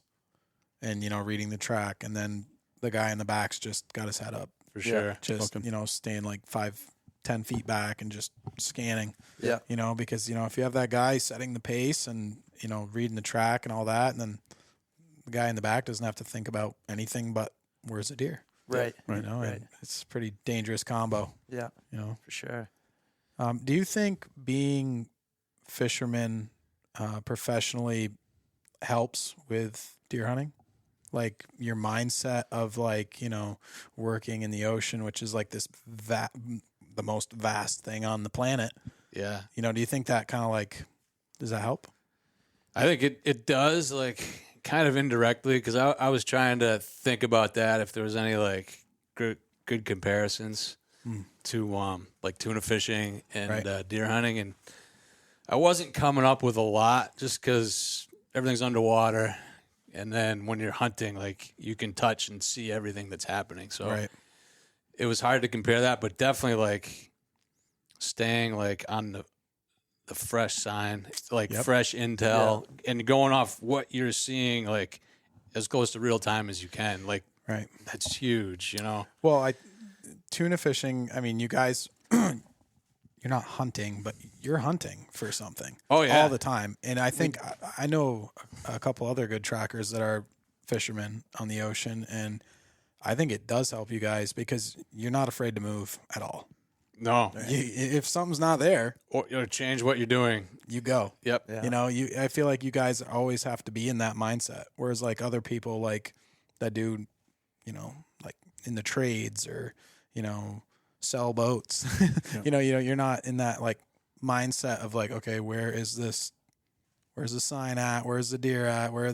and, reading the track, and then the guy in the back's just got his head up. For sure. Just, Okay. staying like 5-10 feet back and just scanning. Yeah. Because, if you have that guy setting the pace and, reading the track and all that, and then the guy in the back doesn't have to think about anything but where's the deer. Right. Right. Right. And it's a pretty dangerous combo, Yeah, for sure. Do you think being fishermen professionally helps with deer hunting? Like your mindset of working in the ocean, which is like this the most vast thing on the planet. Yeah. Do you think that kind of does that help? I think it does, kind of indirectly, because I was trying to think about that, if there was any good comparisons to tuna fishing and Right. deer hunting, and I wasn't coming up with a lot just because everything's underwater, and then when you're hunting, you can touch and see everything that's happening. So Right. it was hard to compare that, but definitely staying on the fresh sign, Yep. fresh intel, and going off what you're seeing, as close to real time as you can. Right. That's huge, Well, tuna fishing, you guys, you're not hunting, but you're hunting for something. Oh, yeah. All the time. And I think I know a couple other good trackers that are fishermen on the ocean, and I think it does help you guys because you're not afraid to move at all. No. If something's not there, Or change what you're doing. you go. Yep. Yeah. I feel like you guys always have to be in that mindset. Whereas other people that do, in the trades or, sell boats, you're not in that mindset of okay, where's the sign at? Where's the deer at? Where are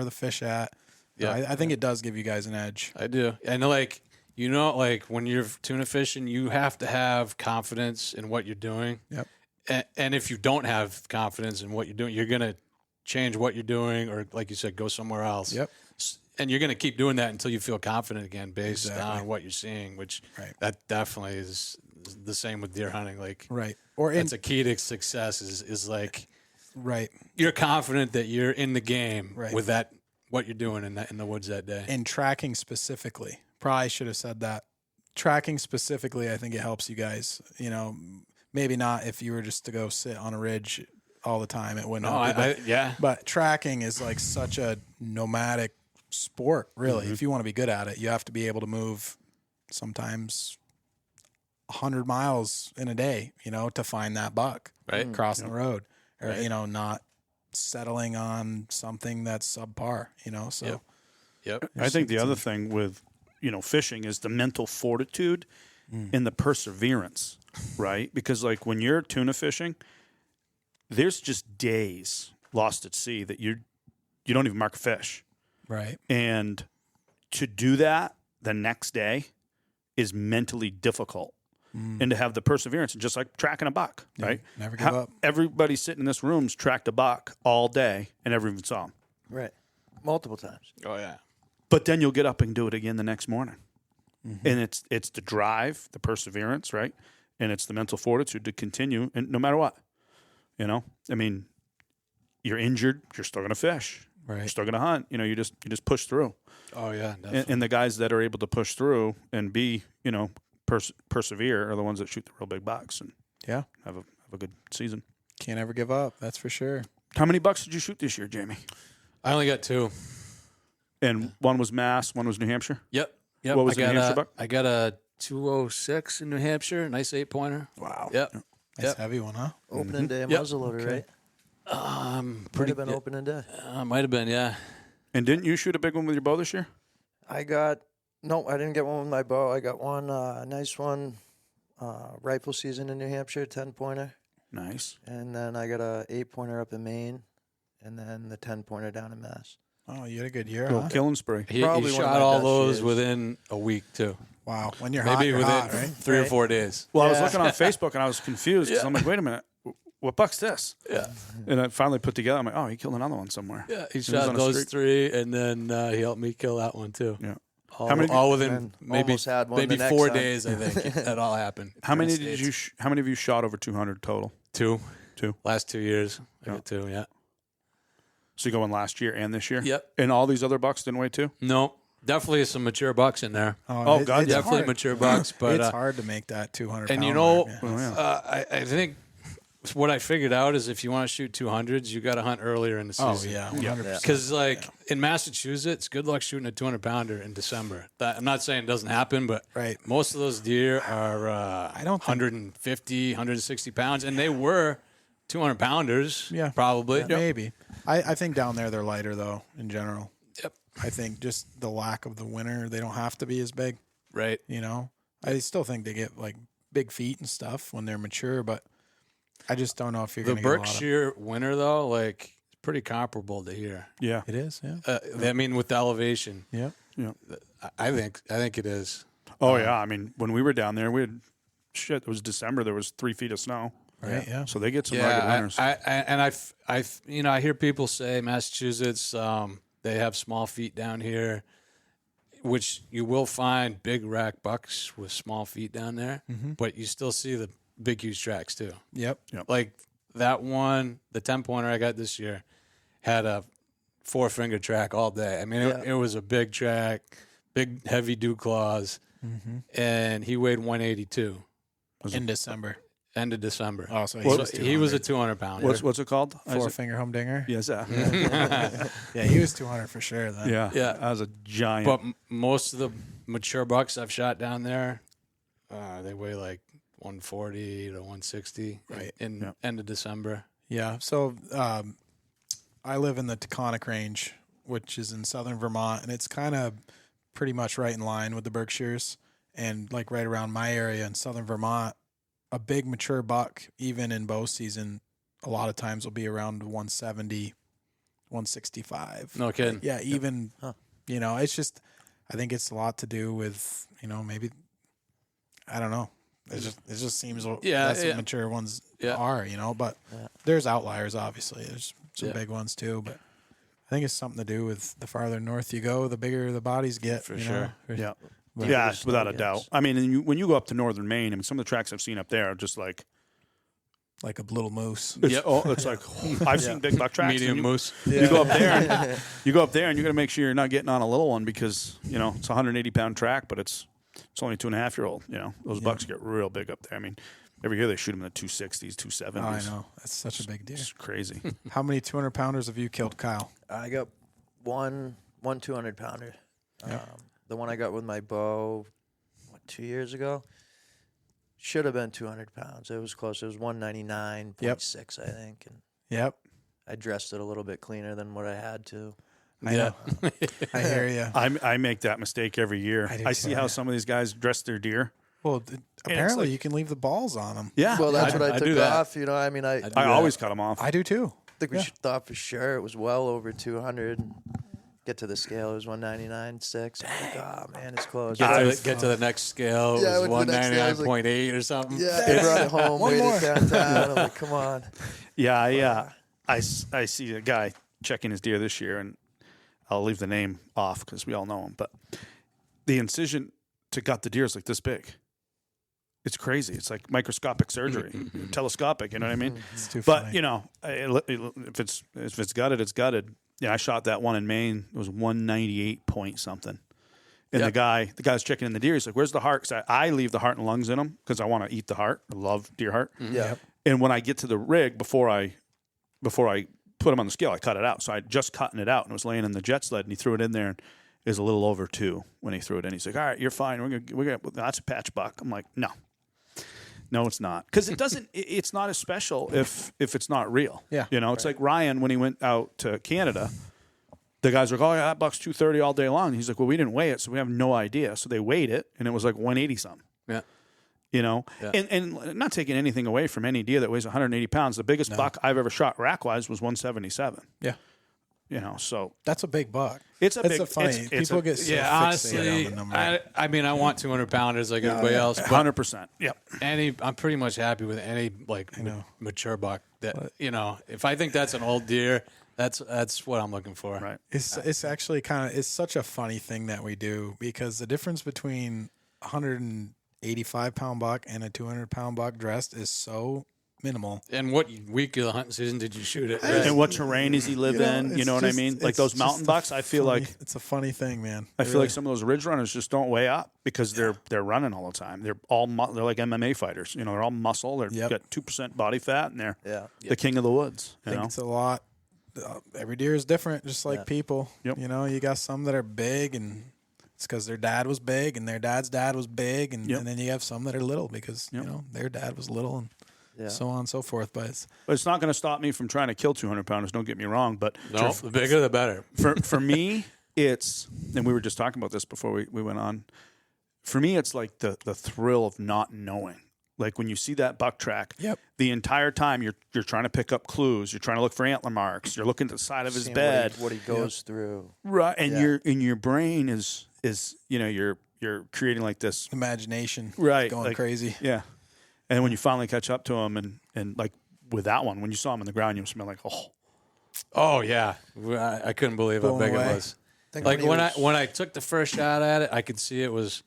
the fish at? Yeah. I think it does give you guys an edge. I do. And when you're tuna fishing, you have to have confidence in what you're doing. Yep. And if you don't have confidence in what you're doing, you're going to change what you're doing, or like you said, go somewhere else. Yep. And you're going to keep doing that until you feel confident again based Exactly. on what you're seeing, which Right. that definitely is the same with deer hunting. Right. Or That's a key to success is right. you're confident that you're in the game Right. with what you're doing in the woods that day. And tracking specifically, probably should have said that. Tracking specifically, I think it helps you guys. Maybe not if you were just to go sit on a ridge all the time, it wouldn't. No, help you, yeah. but tracking is such a nomadic sport. Really, if you want to be good at it, you have to be able to move sometimes 100 miles in a day, to find that buck Right. crossing the road, or Right. Not settling on something that's subpar. So. Yep. I think the other thing with fishing is the mental fortitude and the perseverance, right? Because when you're tuna fishing, there's just days lost at sea that you don't even mark a fish, Right. and to do that the next day is mentally difficult. And to have the perseverance, just like tracking a buck, right? Never give up. Everybody sitting in this room's tracked a buck all day and never even saw him. Right. Multiple times. Oh yeah. But then you'll get up and do it again the next morning. And it's the drive, the perseverance, right? And it's the mental fortitude to continue, and no matter what, you know. I mean, you're injured, you're still going to fish, Right. you're still going to hunt. You know, you just push through. Oh yeah, definitely. And the guys that are able to push through and be, you know, persevere are the ones that shoot the real big bucks and Yeah. have a good season. Can't ever give up. That's for sure. How many bucks did you shoot this year, Jamie? I only got 2. And one was Mass, one was New Hampshire. Yep. What was I the New got Hampshire a, buck? I got a 206 in New Hampshire, nice 8-pointer. Wow. Yep. Nice Yep. heavy one, huh? Opening day Yep. muzzleloader, Okay. right? Might Pretty have been opening day. Might have been, yeah. And didn't you shoot a big one with your bow this year? I didn't get one with my bow. I got one nice one, rifle season in New Hampshire, 10-pointer. Nice. And then I got a 8-pointer up in Maine, and then the 10-pointer down in Mass. Oh, you had a good year, Little huh? killing spree. He Probably one of shot my all best those years. within a week too. Wow. When you're Maybe hot, you're within hot, right? 3 or Right. 4 days. Well, I was Yeah. looking on Facebook and I was confused because Yeah. I'm like, wait a minute, what buck's this? Yeah. And I finally put together, I'm like, oh, he killed another one somewhere. Yeah, he was shot on a those streak. 3, and then he helped me kill that one too. Yeah. All, How many- all within And maybe almost had one maybe the next 4 time. days. I think that all happened. How many in the did States. you? How many of you shot over 200 total? 2. 2. Last 2 years, I Yeah. got 2. Yeah. So you going last year and this year? Yep. And all these other bucks didn't weigh 2? No, definitely some mature bucks in there. Oh, God, it's Definitely hard. mature bucks, but It's hard to make that 200 and you pound know, mark, Oh, yeah. I think what I figured out is if you want to shoot 200s, you got to hunt earlier in the Oh, season. yeah. 100%. Because, like, in Massachusetts, good luck shooting a 200-pounder in December. I'm not saying it doesn't happen, but Right. most of those deer are I don't think- 150, 160 pounds, and they were 200-pounders, Yeah. probably. Maybe. I think down there they're lighter, though, in general. Yep. I think just the lack of the winter, they don't have to be as big, Right. you know? I still think they get, like, big feet and stuff when they're mature, but I just don't know if you're The going to get a lot of... Berkshire winter, though, like, pretty comparable to here. Yeah. It is, yeah. I mean, with the elevation, Yeah. I think it is. Oh, yeah. I mean, when we were down there, we had, it was December. There was 3 feet of snow. Right, yeah. So they get some rugged Yeah, winters. I hear people say Massachusetts, they have small feet down here, which you will find big rack bucks with small feet down there, but you still see the big, huge tracks too. Yep. Like that one, the 10-pointer I got this year had a 4-finger track all day. I mean, it was a big track, big, heavy dew claws, and he weighed 182 In December. end of December. Oh, so He was a 200-pounder. What's it called? four-finger humdinger. Yes. Yeah, he was 200 for sure then. Yeah. Yeah. That was a giant. But most of the mature bucks I've shot down there, they weigh like 140 to 160 Right. in end of December. Yeah. So I live in the Taconic Range, which is in southern Vermont, and it's kind of pretty much right in line with the Berkshires. And like right around my area in southern Vermont, a big mature buck, even in bow season, a lot of times will be around 170, 165. No kidding. Yeah, even, you know, it's just, I think it's a lot to do with, you know, maybe, I don't know. It just seems that's what mature ones are, you know, but there's outliers, obviously. There's some big ones too, but I think it's something to do with the farther north you go, the bigger the bodies get. For you sure. know? Yeah. But- Yeah, without a doubt. I mean, and when you go up to northern Maine, I mean, some of the tracks I've seen up there are just like, Like a little moose. it's like I've seen big buck tracks. Medium and you, moose. You go up there, and you got to make sure you're not getting on a little one because you know it's a 180-pound track, but it's only 2.5-year-old. You know, those bucks get real big up there. I mean, every year they shoot them in the 260s, 270s. Oh, I know. That's such a big deer. It's crazy. How many 200-pounders have you killed, Kyle? I got one 200-pounder. The one I got with my bow, 2 years ago? Should have been 200 pounds. It was close. It was 199.6, I think. And Yep. I dressed it a little bit cleaner than what I had to. I know. I hear you. I make that mistake every year. I do I see too. how some of these guys dress their deer. Well, apparently like- you can leave the balls on them. Yeah. Well, that's what I I do took that. off. You know, I mean, I I always cut them off. I do too. think we should thought for sure it was well over 200. Get to the scale, it was 199.6. Like, oh, man, it's close. Get to the next scale. Yeah, It was went to the next scale, I was like- 199.8 or something. Yeah, I brought it home, One weighed more. it downtown. I'm like, come on. Yeah, I see a guy checking his deer this year, and I'll leave the name off because we all know him, but the incision to gut the deer is like this big. It's crazy. It's like microscopic surgery, telescopic. You know what I mean? It's too But funny. you know, if it's gutted, it's gutted. Yeah, I shot that one in Maine. It was 198 point something. And the guy's checking in the deer. He's like, "Where's the heart?" Because I leave the heart and lungs in them because I want to eat the heart. I love deer heart. Yeah. And when I get to the rig, before I put him on the scale, I cut it out. So I just cutting it out and it was laying in the jet sled, and he threw it in there and it was a little over 2 when he threw it in. He's like, "All right, you're fine. We're gonna that's a patch buck." I'm like, "No, it's not," because it doesn't. It's not as special if it's not real. Yeah. You know, it's like Ryan when he went out to Canada. The guys were like, "Oh, yeah, that buck's 230 all day long." He's like, "Well, we didn't weigh it, so we have no idea." So they weighed it, and it was like 180 something. Yeah. You know, Yeah. and not taking anything away from any deer that weighs 180 pounds. The biggest buck I've ever shot rack wise was 177. Yeah. You know, so That's a big buck. it's a That's big. funny. It's People a, get so Yeah, fixated honestly, on the number. I mean, I want 200 pounders like everybody else, but 100%. Yep. I'm pretty much happy with any like know. mature buck that if I think that's an old deer, that's what I'm looking for. Right. It's actually it's such a funny thing that we do, because the difference between 185-pound buck and a 200-pound buck dressed is so minimal. And what week of the hunting season did you shoot it? And what terrain does he live in? You it's know what I just- mean? Like it's those just mountain a bucks, I feel funny- like it's a funny thing, man. I feel like some of those ridge runners just don't weigh up because they're running all the time. They're all they're like MMA fighters. You know, they're all muscle. They're got 2% body fat, and they're the king of the woods. I You think know, it's a lot. Every deer is different, just like people. Yep. You know, you got some that are big, and it's because their dad was big, and their dad's dad was big, and then you have some that are little because you know their dad was little, and so on and so forth. But it's not going to stop me from trying to kill 200 pounders. Don't get me wrong, but No, the bigger the better. for me, it's, and we were just talking about this before we went on. For me, it's like the thrill of not knowing. Like when you see that buck track, the entire time you're trying to pick up clues, you're trying to look for antler marks, you're looking at the side of his Seeing bed, what he goes through. right? And your brain is you know you're creating like this imagination, right going like, crazy. yeah. And when you finally catch up to him, and like with that one, when you saw him on the ground, you smell like Oh yeah, I couldn't believe how Blown big away. it was. Think Like when he when I took the first shot at it, I could see it was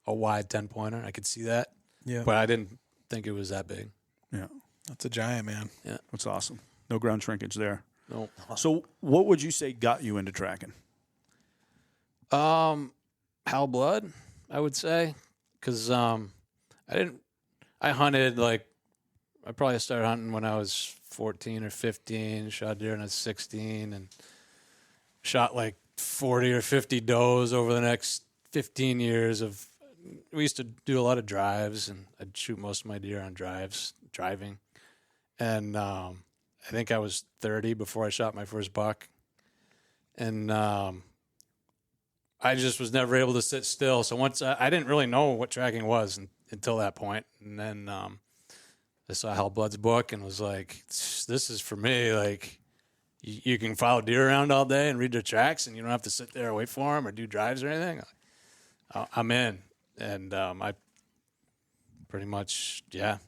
a wide 10-pointer. I could see that, but I didn't think it was that big. yeah, That's a giant, man. Yeah, that's awesome. No ground shrinkage there. no. So, what would you say got you into tracking? Hal blood, I would say, because I hunted like I probably started hunting when I was 14 or 15. Shot deer when I was 16, and shot like 40 or 50 does over the next 15 years. We used to do a lot of drives, and I'd shoot most of my deer on driving. And I think I was 30 before I shot my first buck. And I just was never able to sit still. So once I didn't really know what tracking was until that point. And then I saw Hal Blood's book and was like, this is for me. Like, you can follow deer around all day and read their tracks, and you don't have to sit there and wait for them or do drives or anything. I'm in. And I pretty much, I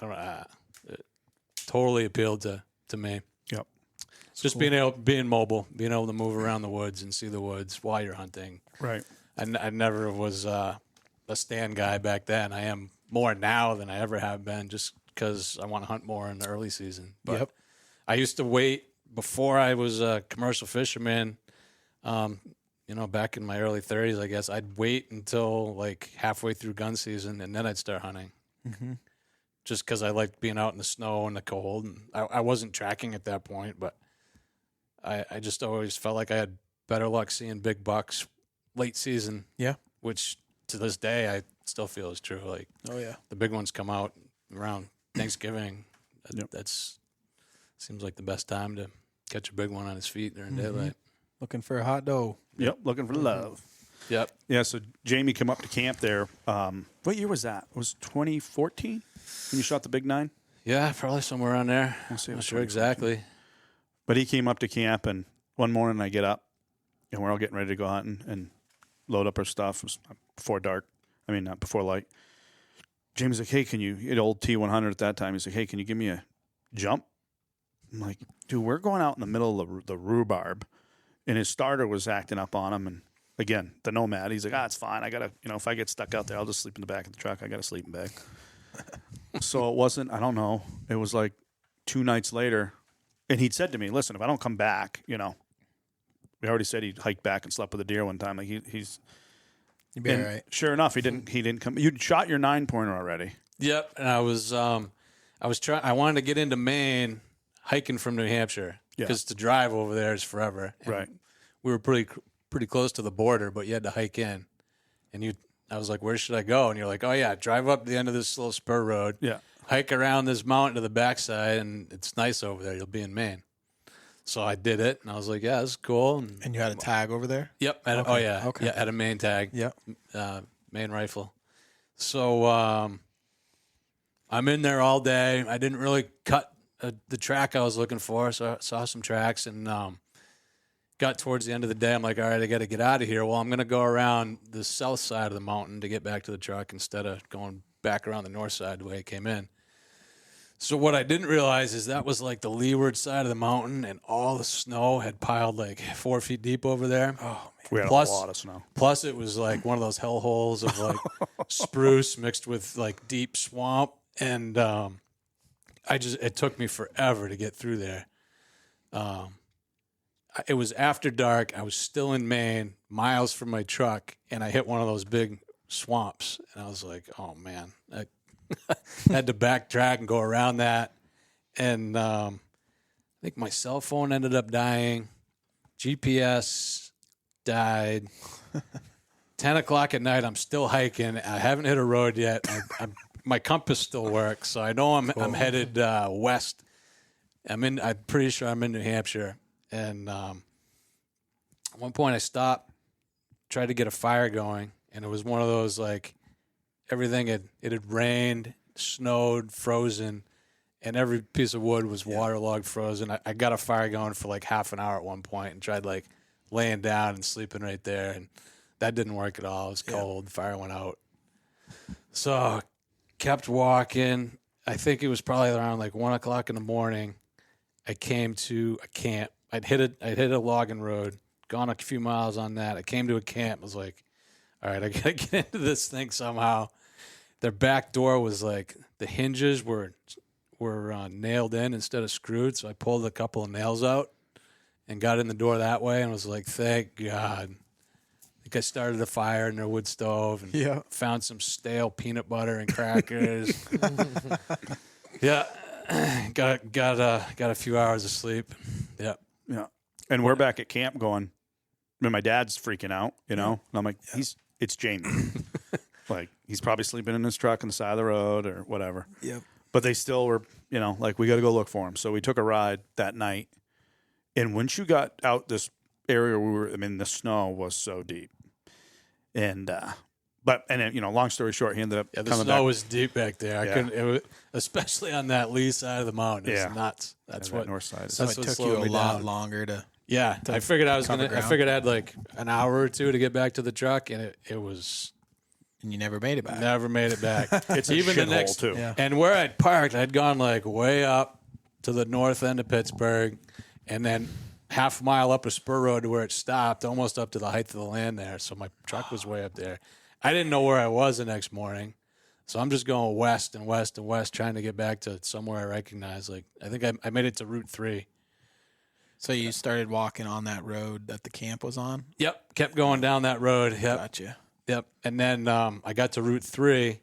don't know, it totally appealed to me. Yep. Just being mobile, being able to move around the woods and see the woods while you're hunting. Right. I never was a stand guy back then. I am more now than I ever have been, just because I want to hunt more in the early season. But I used to wait before I was a commercial fisherman. Back in my early 30s, I guess I'd wait until like halfway through gun season, and then I'd start hunting. Mm-hmm. Just because I liked being out in the snow and the cold, and I wasn't tracking at that point, but I just always felt like I had better luck seeing big bucks late season. Yeah. Which to this day I still feel is true. Like, Oh yeah. the big ones come out around Thanksgiving. Yep. That's seems like the best time to catch a big one on his feet during daylight. Looking for a hot dough. Yep. Looking for love. Yep. Yeah. So Jamie came up to camp there. What year was that? It was 2014 when you shot the big 9? Yeah, probably somewhere around there. I'll say it Not was sure 2014. exactly. But he came up to camp, and one morning I get up, and we're all getting ready to go hunting and load up our stuff. It was before dark. I mean, not before light. Jamie's like, hey, can you, at old T100 at that time, he's like, hey, can you give me a jump? I'm like, dude, we're going out in the middle of the rhubarb and his starter was acting up on him. And again, the Nomad, he's like, it's fine. I gotta, if I get stuck out there, I'll just sleep in the back of the truck. I got a sleeping bag. So it wasn't, I don't know. It was like 2 nights later, and he'd said to me, listen, if I don't come back, we already said he'd hiked back and slept with a deer one time. Like he's You'd be all right. Sure enough, he didn't come. You'd shot your 9-pointer already. Yep, and I was trying. I wanted to get into Maine, hiking from New Hampshire, because to drive over there is forever. And Right. we were pretty close to the border, but you had to hike in. And I was like, where should I go? And you're like, oh yeah, drive up the end of this little spur road. Yeah. Hike around this mountain to the backside, and it's nice over there. You'll be in Maine. So I did it, and I was like, yeah, this is cool. And you had a tag over there? Yep. Okay. Oh yeah. Okay. Yeah, had a Maine tag. Yep. Maine rifle. So I'm in there all day. I didn't really cut the track I was looking for, so I saw some tracks and got towards the end of the day. I'm like, all right, I got to get out of here. Well, I'm going to go around the south side of the mountain to get back to the truck instead of going back around the north side the way I came in. So what I didn't realize is that was like the leeward side of the mountain, and all the snow had piled like 4 feet deep over there. Oh, man. We had Plus- a lot of snow. Plus, it was like one of those hell holes of like spruce mixed with like deep swamp, and it took me forever to get through there. It was after dark. I was still in Maine, miles from my truck, and I hit one of those big swamps, and I was like, "Oh man!" I had to backtrack and go around that, and I think my cell phone ended up dying. GPS died. 10 o'clock at night, I'm still hiking. I haven't hit a road yet. My compass still works, so I know I'm headed west. I'm pretty sure I'm in New Hampshire. And at one point I stopped, tried to get a fire going, and it was one of those like everything it had rained, snowed, frozen, and every piece of wood was waterlogged, frozen. I got a fire going for like half an hour at one point and tried like laying down and sleeping right there, and that didn't work at all. It was cold. The fire went out. So kept walking. I think it was probably around like 1 o'clock in the morning. I came to a camp. I'd hit a logging road, gone a few miles on that. I came to a camp. I was like, all right, I got to get into this thing somehow. Their back door was like, the hinges were nailed in instead of screwed. So I pulled a couple of nails out and got in the door that way and was like, thank God. I think I started a fire in their wood stove and found some stale peanut butter and crackers. Yeah. Got a few hours of sleep. Yeah. Yeah. And we're back at camp going, and my dad's freaking out, and I'm like, it's Jamie. Like, he's probably sleeping in his truck on the side of the road or whatever. Yep. But they still were, like, we got to go look for him. So we took a ride that night. And once you got out this area the snow was so deep. And, long story short, he ended up the coming snow back. was deep back there. I couldn't, it was, especially on that lee side of the mountain. It was nuts. That's what north side. So That's it what took slowed you a me lot down. longer to. Yeah, I figured I ground. figured I had like an hour or two to get back to the truck, and it was And you never made it back. never made it back. It's even a the next shithole, too. Yeah. And where I'd parked, I'd gone like way up to the north end of Pittsburgh, and then half a mile up a spur road to where it stopped, almost up to the height of the land there. So my truck was way up there. I didn't know where I was the next morning, so I'm just going west and west and west, trying to get back to somewhere I recognize. Like I think I made it to Route 3. So you started walking on that road that the camp was on? Yep, kept going down that road. Yep. Gotcha. Yep. And then I got to Route 3,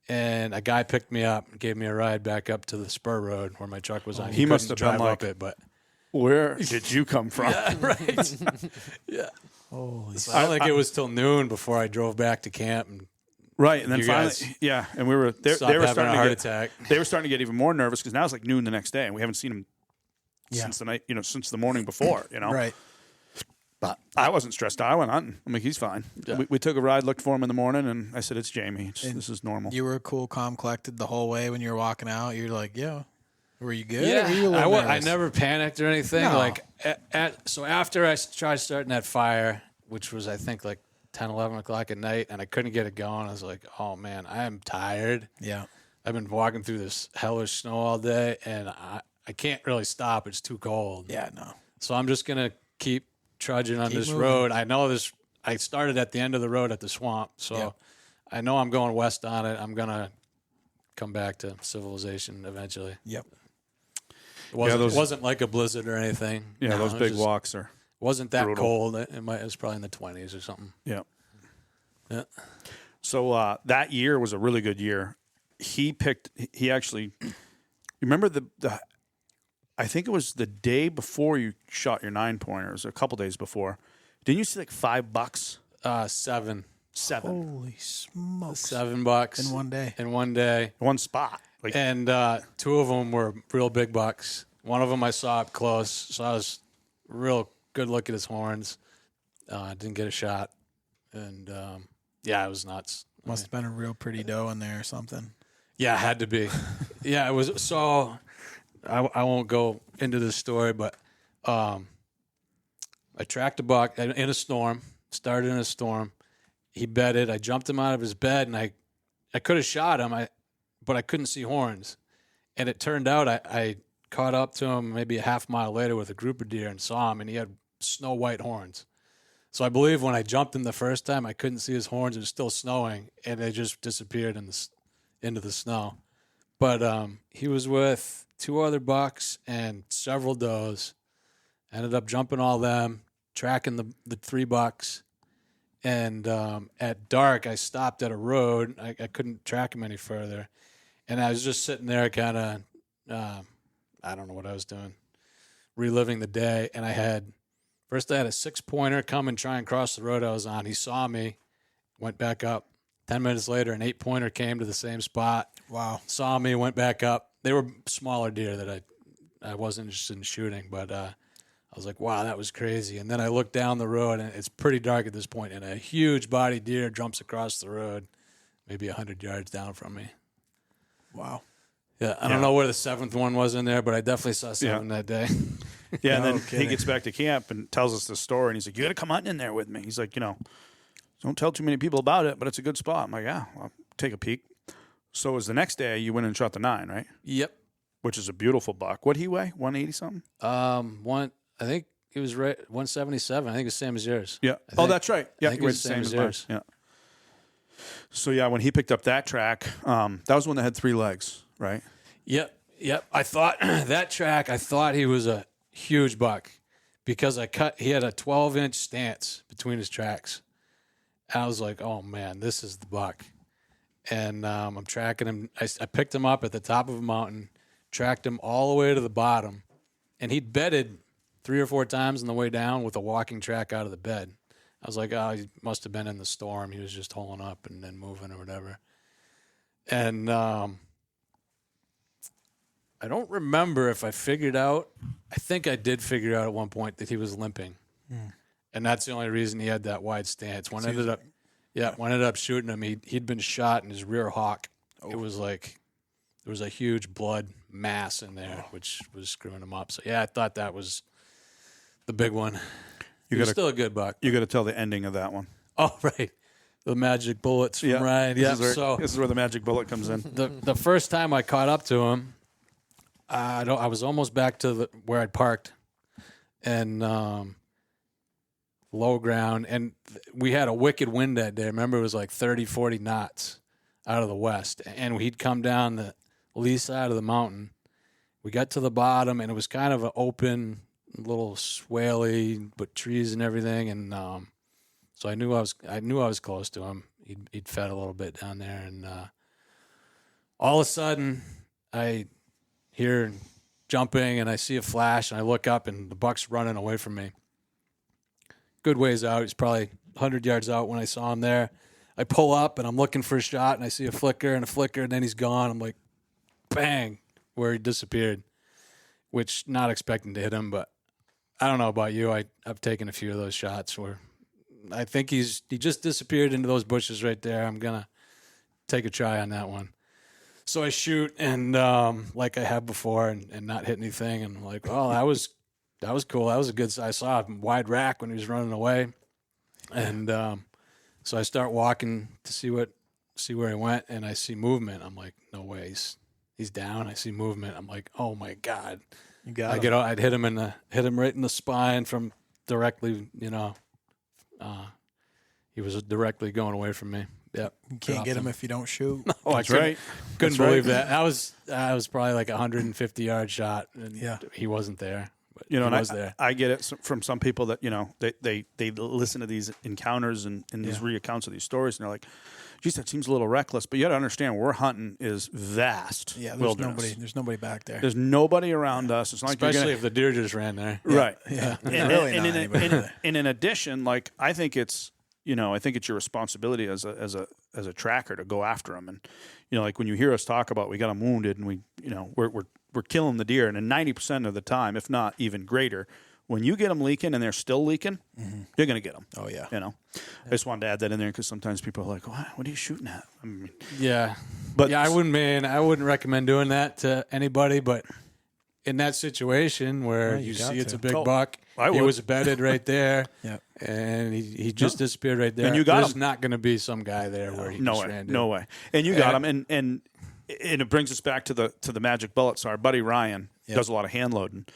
and a guy picked me up and gave me a ride back up to the spur road where my truck was on. He must couldn't have been drive like, up it, but where did you come from? yeah, right. Yeah. Holy So I don't think it was till noon before I drove back to camp and Right, and then You finally, guys and we were they stopped were having starting a to heart get attack. they were starting to get even more nervous because now it's like noon the next day, and we haven't seen him since the night, since the morning before, Right. But I wasn't stressed out. I went hunting. I'm like, he's fine. Yeah. We took a ride, looked for him in the morning, and I said, it's Jamie. This is normal. You were cool, calm, collected the whole way when you were walking out. You're like, yeah. Were you good? Yeah, Or were you a little I nervous? never panicked or anything. No. Like so after I tried starting that fire, which was I think like 10, 11 o'clock at night, and I couldn't get it going. I was like, oh man, I am tired. Yeah. I've been walking through this hellish snow all day, and I can't really stop. It's too cold. Yeah, no. So I'm just gonna keep trudging on Keep this moving. road. I know this. I started at the end of the road at the swamp, so Yeah. I know I'm going west on it. I'm gonna come back to civilization eventually. Yep. It wasn't like a blizzard or anything. Yeah, No, those it big just walks are. wasn't that brutal. cold. It was probably in the 20s or something. Yeah. Yeah. So that year was a really good year. He actually, you remember the I think it was the day before you shot your 9-pointers, a couple days before. Didn't you see like $5? $7. Holy smokes. $7 In one day. In one day. One spot. Like, And 2 of them were real big bucks. One of them I saw up close, so I was real good look at his horns. Didn't get a shot, and yeah, it was nuts. Must have been a real pretty doe in there or something. Yeah, it had to be. Yeah, it was. So I won't go into this story, but I tracked a buck in a storm. Started in a storm. He bedded. I jumped him out of his bed, and I could have shot him. But I couldn't see horns, and it turned out I caught up to him maybe a half mile later with a group of deer and saw him, and he had snow white horns. So I believe when I jumped him the first time, I couldn't see his horns. It was still snowing, and they just disappeared into the snow. But he was with 2 other bucks and several does. Ended up jumping all them, tracking the 3 bucks. And at dark, I stopped at a road. I couldn't track him any further. And I was just sitting there kind of, I don't know what I was doing, reliving the day. And I had a 6-pointer come and try and cross the road I was on. He saw me, went back up. 10 minutes later, an 8-pointer came to the same spot. Wow. Saw me, went back up. They were smaller deer that I wasn't interested in shooting, but I was like, wow, that was crazy. And then I looked down the road, and it's pretty dark at this point, and a huge body deer jumps across the road, maybe 100 yards down from me. Wow. Yeah, I don't know where the 7th one was in there, but I definitely saw 7 that day. yeah, and No then kidding. he gets back to camp and tells us the story, and he's like, you got to come hunting in there with me. He's like, don't tell too many people about it, but it's a good spot. I'm like, yeah, I'll take a peek. So it was the next day you went and shot the 9, right? Yep. Which is a beautiful buck. What'd he weigh? 180 something? I think he was right 177. I think it's the same as yours. Yeah. I think- That's right. Yeah, I think he it weighed was the the same same as as mine. yours. Yeah. So yeah, when he picked up that track, that was one that had 3 legs, right? Yep. I thought that track, I thought he was a huge buck because he had a 12-inch stance between his tracks. And I was like, oh man, this is the buck. And I'm tracking him. I picked him up at the top of a mountain, tracked him all the way to the bottom, and he'd bedded 3 or 4 times on the way down with a walking track out of the bed. I was like, oh, he must have been in the storm. He was just holing up and then moving or whatever. And I don't remember if I figured out. I think I did figure out at one point that he was limping. And that's the only reason he had that wide stance. When I ended up shooting him, he'd been shot in his rear hock. It was like there was a huge blood mass in there, which was screwing him up. So yeah, I thought that was the big one. He was still a good buck. You got to tell the ending of that one. Oh right, the magic bullets from Ryan. Yeah, This is where the magic bullet comes in. the first time I caught up to him, I was almost back to where I'd parked, and low ground, and we had a wicked wind that day. Remember, it was like 30, 40 knots out of the west, and he'd come down the lee side of the mountain. We got to the bottom, and it was kind of an open, little swaley, but trees and everything, and so I knew I was close to him. He'd fed a little bit down there, and all of a sudden, I hear jumping, and I see a flash, and I look up, and the buck's running away from me. Good ways out. He's probably 100 yards out when I saw him there. I pull up, and I'm looking for a shot, and I see a flicker, and then he's gone. I'm like, bang, where he disappeared, which not expecting to hit him, but I don't know about you. I've taken a few of those shots where I think he just disappeared into those bushes right there. I'm going to take a try on that one. So I shoot, and like I have before, and not hit anything. And I'm like, oh, that was cool. That was a good size. I saw a wide rack when he was running away. And so I start walking to see where he went, and I see movement. I'm like, no way, he's down. I see movement. I'm like, oh my God. You got him. I'd hit him right in the spine from directly, he was directly going away from me. Yep. You can't get him if you don't shoot. Oh, That's right. Couldn't That's believe right. that. I was probably like 150-yard shot, and he wasn't there. But You know, he and was there. I get it from some people that, they listen to these encounters and these recounts of these stories, and they're like, geez, that seems a little reckless. But you got to understand, where we're hunting is vast. Yeah, wilderness. there's nobody back there. There's nobody around us. It's not like Especially you're if the deer just ran there. right. Yeah. And, Really and, not anybody there. and in addition, like, I think it's your responsibility as a tracker to go after them. And like when you hear us talk about we got them wounded and we're killing the deer, and in 90% of the time, if not even greater, when you get them leaking and they're still leaking, you're going to get them. Oh, yeah. I just wanted to add that in there because sometimes people are like, what are you shooting at? I mean, Yeah. but I wouldn't recommend doing that to anybody, but in that situation where you got see it's to. a big Oh, buck, I he would. was bedded right there. Yep. And he just disappeared right there. And you got There's him. not going to be some guy there where he no just way, ran to. no way. And you got him, and it brings us back to the magic bullets. So our buddy Ryan does a lot of hand loading,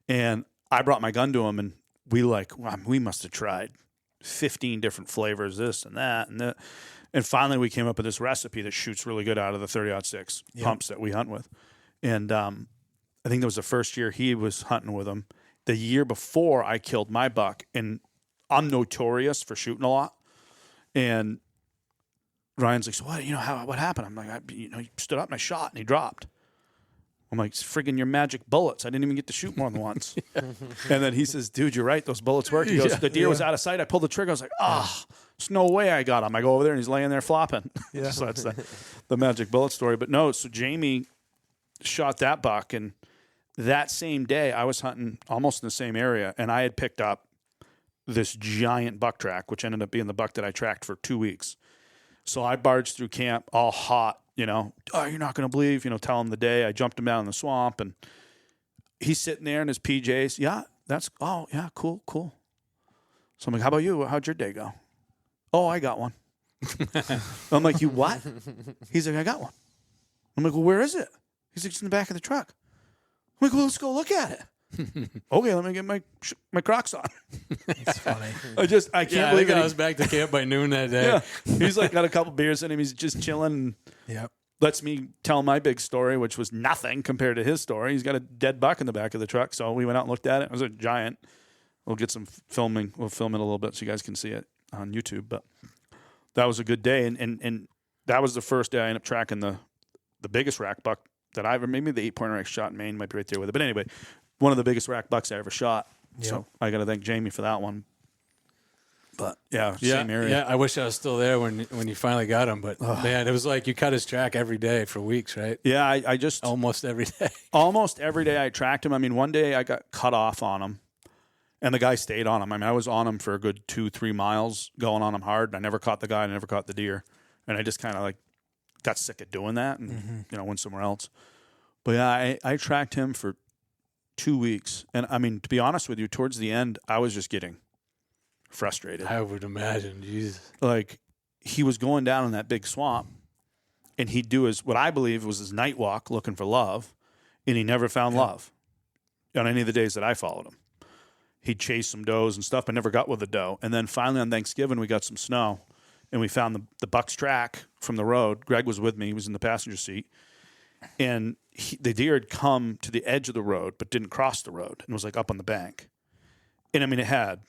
and I brought my gun to him, and we must have tried 15 different flavors, this and that, and finally we came up with this recipe that shoots really good out of the 30-06 pumps that we hunt with, and I think that was the first year he was hunting with them. The year before I killed my buck, and I'm notorious for shooting a lot, and Ryan's like, so what happened? I'm like, he stood up and I shot and he dropped. I'm like, it's friggin' your magic bullets. I didn't even get to shoot more than once. And then he says, dude, you're right. Those bullets worked. He goes, the deer was out of sight. I pulled the trigger. I was like, there's no way I got him. I go over there and he's laying there flopping. Yeah. So that's the magic bullet story. But no, so Jamie shot that buck, and that same day I was hunting almost in the same area, and I had picked up this giant buck track, which ended up being the buck that I tracked for 2 weeks. So I barged through camp all hot, you're not going to believe, tell him the day. I jumped him down in the swamp, and he's sitting there in his PJs. Yeah, cool. So I'm like, how about you? How'd your day go? Oh, I got one. I'm like, you what? He's like, I got one. I'm like, well, where is it? He's like, it's in the back of the truck. I'm like, well, let's go look at it. Okay, let me get my Crocs on. It's funny. I can't believe I it. was back to camp by noon that day. Yeah. He's like got a couple beers in him. He's just chilling. And Yep. lets me tell my big story, which was nothing compared to his story. He's got a dead buck in the back of the truck. So we went out and looked at it. It was a giant. We'll get some filming. We'll film it a little bit so you guys can see it on YouTube. But that was a good day. And that was the first day I ended up tracking the biggest rack buck that I ever, maybe the 8-pointer I shot in Maine might be right there with it. But anyway, one of the biggest rack bucks I ever shot. Yep. So I got to thank Jamie for that one. But same area. Yeah, I wish I was still there when you finally got him. But man, it was like you cut his track every day for weeks, right? Yeah, I just almost every day. Almost every day I tracked him. I mean, one day I got cut off on him, and the guy stayed on him. I mean, I was on him for a good 2-3 miles, going on him hard. I never caught the guy. I never caught the deer, and I just kind of like got sick of doing that, and went somewhere else. But yeah, I tracked him for 2 weeks, and I mean, to be honest with you, towards the end, I was just getting frustrated. I would imagine, Jesus. Like, he was going down in that big swamp, and he'd do what I believe was his night walk looking for love, and he never found love on any of the days that I followed him. He'd chase some does and stuff, but never got with a doe. And then finally on Thanksgiving, we got some snow, and we found the buck's track from the road. Greg was with me. He was in the passenger seat. And the deer had come to the edge of the road, but didn't cross the road, and was like up on the bank. And I mean, it had.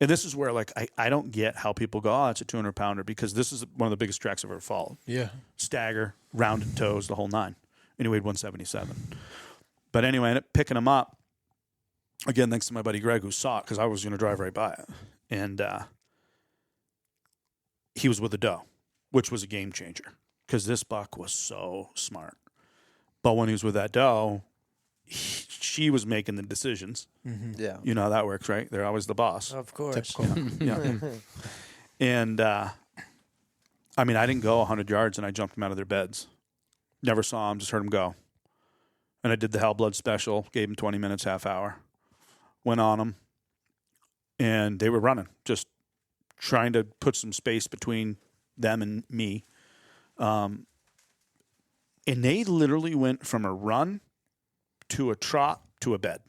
And this is where, like, I don't get how people go, oh, it's a 200-pounder, because this is one of the biggest tracks I've ever followed. Yeah. Stagger, rounded toes, the whole nine. And he weighed 177. But anyway, I ended up picking him up. Again, thanks to my buddy Greg, who saw it, because I was going to drive right by it. And he was with a doe, which was a game changer, because this buck was so smart. But when he was with that doe, she was making the decisions. Mm-hmm. Yeah. You know how that works, right? They're always the boss. Of course. Yeah. And, I mean, I didn't go 100 yards, and I jumped them out of their beds. Never saw them, just heard them go. And I did the Hell Blood special, gave them 20 minutes, half hour. Went on them, and they were running, just trying to put some space between them and me. And they literally went from a run to a trot to a bed.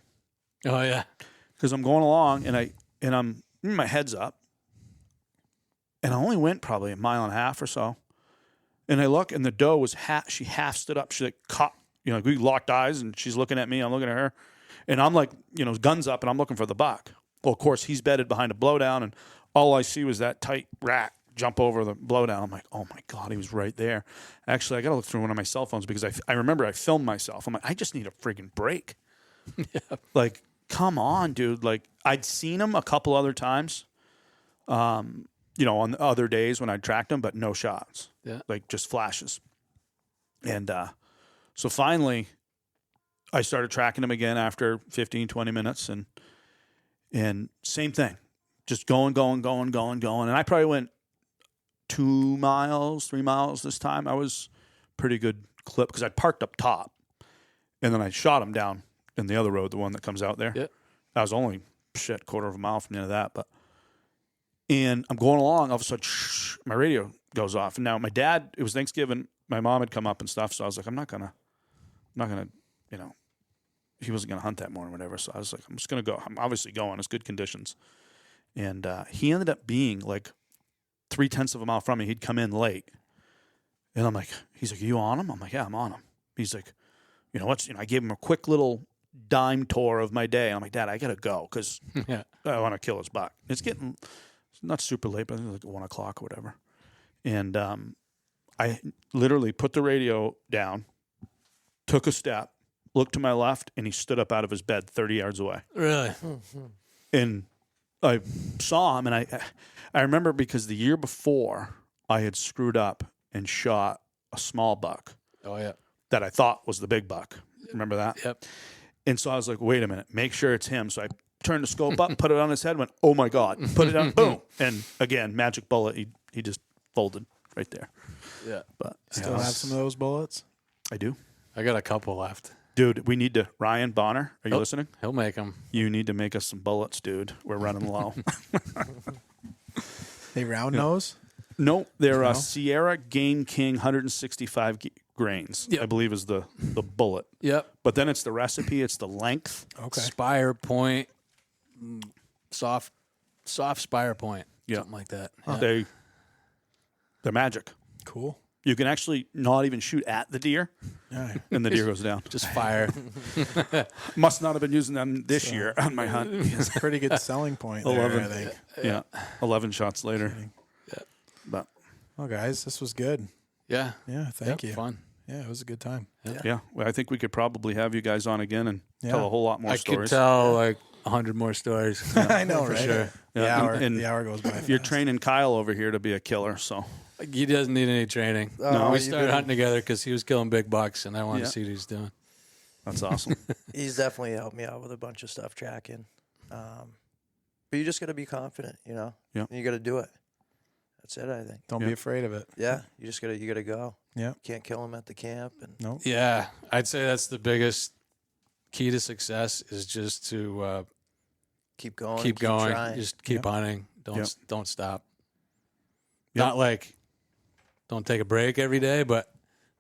Oh yeah. Because I'm going along, and and my head's up, and I only went probably a mile and a half or so. And I look, and the doe was she half stood up. She like caught, like we locked eyes, and she's looking at me. I'm looking at her, and I'm like, guns up, and I'm looking for the buck. Well, of course, he's bedded behind a blowdown, and all I see was that tight rack jump over the blowdown. I'm like, oh my God, he was right there. Actually, I got to look through one of my cell phones because I remember I filmed myself. I'm like, I just need a friggin' break. Yeah. Like, come on, dude. Like, I'd seen him a couple other times. On the other days when I tracked him, but no shots. Yeah. Like just flashes. And so finally I started tracking him again after 15, 20 minutes and same thing. Just going. And I probably went 2 miles, 3 miles this time. I was pretty good clip because I'd parked up top. And then I shot him down in the other road, the one that comes out there. Yeah. I was only quarter of a mile from the end of that, and I'm going along, all of a sudden, my radio goes off. And now my dad, it was Thanksgiving, my mom had come up and stuff, so I was like, I'm not gonna, he wasn't gonna hunt that morning or whatever, so I was like, I'm just gonna go. I'm obviously going, it's good conditions. And he ended up being like 0.3 of a mile from me. He'd come in late. And I'm like, he's like, are you on him? I'm like, yeah, I'm on him. He's like, I gave him a quick little dime tour of my day. I'm like, Dad, I gotta go because I want to kill his buck. It's not super late, but it's like 1 o'clock or whatever. And I literally put the radio down, took a step, looked to my left, and he stood up out of his bed 30 yards away. Really? And I saw him, and I remember because the year before I had screwed up and shot a small buck. Oh, yeah. That I thought was the big buck. Remember that? Yep. And so I was like, wait a minute, make sure it's him. So I turned the scope up, put it on his head, went, oh my God, put it on, boom. And again, magic bullet, he just folded right there. Yeah. But Still have some of those bullets? I do. I got a couple left. Dude, we need to, Ryan Bonner, are you listening? He'll make them. You need to make us some bullets, dude. We're running low. They round nose? No, they're No? Sierra Game King 165 grains, Yep. I believe is the bullet. Yep. But then it's the recipe, it's the length. Okay. Spire point, soft spire point. Yeah. Something like that. Huh. Yeah. They're magic. Cool. You can actually not even shoot at the deer, All right. and the deer goes down. Just fire. Must not have been using them this year on my hunt. It's a pretty good selling point there, 11. I think. Yeah, 11 shots later. Yeah. But Well, guys, this was good. Yeah. Yeah, thank you. Fun. Yeah, it was a good time. yeah, well, I think we could probably have you guys on again and Yeah. tell a whole lot more I stories. could tell like 100 more stories. I know, for right? sure. Yeah, The hour goes by. You're fast. training Kyle over here to be a killer, so He doesn't need any training. No, We you've started been- hunting together because he was killing big bucks, and I wanted Yeah. to see what he's doing. that's awesome. He's definitely helped me out with a bunch of stuff tracking. But you just got to be confident, Yeah. You got to do it. That's it, I think. Don't Yeah. be afraid of it. Yeah, you got to go. Yeah. You can't kill him at the camp. And No. Yeah, I'd say that's the biggest key to success is just to keep going. keep going, trying. just keep Yep. hunting. Don't stop. Yep. Not like don't take a break every day, but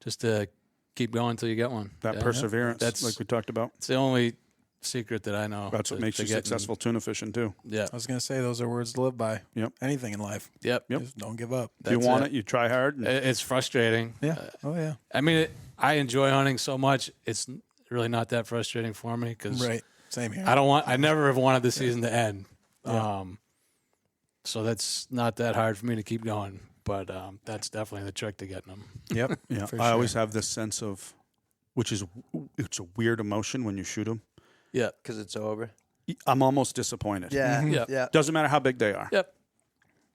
just to keep going until you get one. That Yeah. perseverance, That's- like we talked about. It's the only secret that I know. That's what makes to you getting- successful tuna fishing too. Yeah. I was going to say those are words to live by. Yep. Anything in life. Yep. Yep. Just don't give up. If you That's want it, you try hard. And It's frustrating. Yeah. Oh, yeah. I mean, I enjoy hunting so much. It's really not that frustrating for me because Right. Same here. I never have wanted the season to end. Yeah. So that's not that hard for me to keep going. But that's definitely the trick to getting them. Yep. yeah, for I always sure. have this sense of, it's a weird emotion when you shoot them. Yeah. because it's over. I'm almost disappointed. Yeah, Yep. yeah. Doesn't matter how big they are. Yep.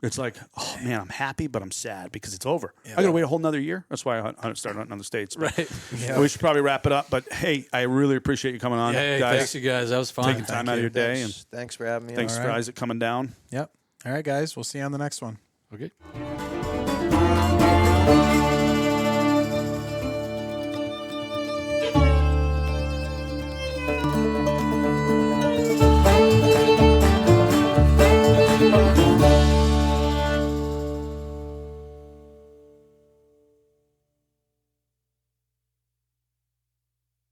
It's like, oh man, I'm happy, but I'm sad because it's over. Yeah. I got to wait a whole nother year. That's why I started hunting on the States. But Right. Yeah. we should probably wrap it up. But hey, I really appreciate you coming on, Hey, guys. thanks you guys. That was fun. Taking time out of your day, and Thanks for having me. thanks All for right. Izaak coming down. Yep. All right, guys. We'll see you on the next one. Okay.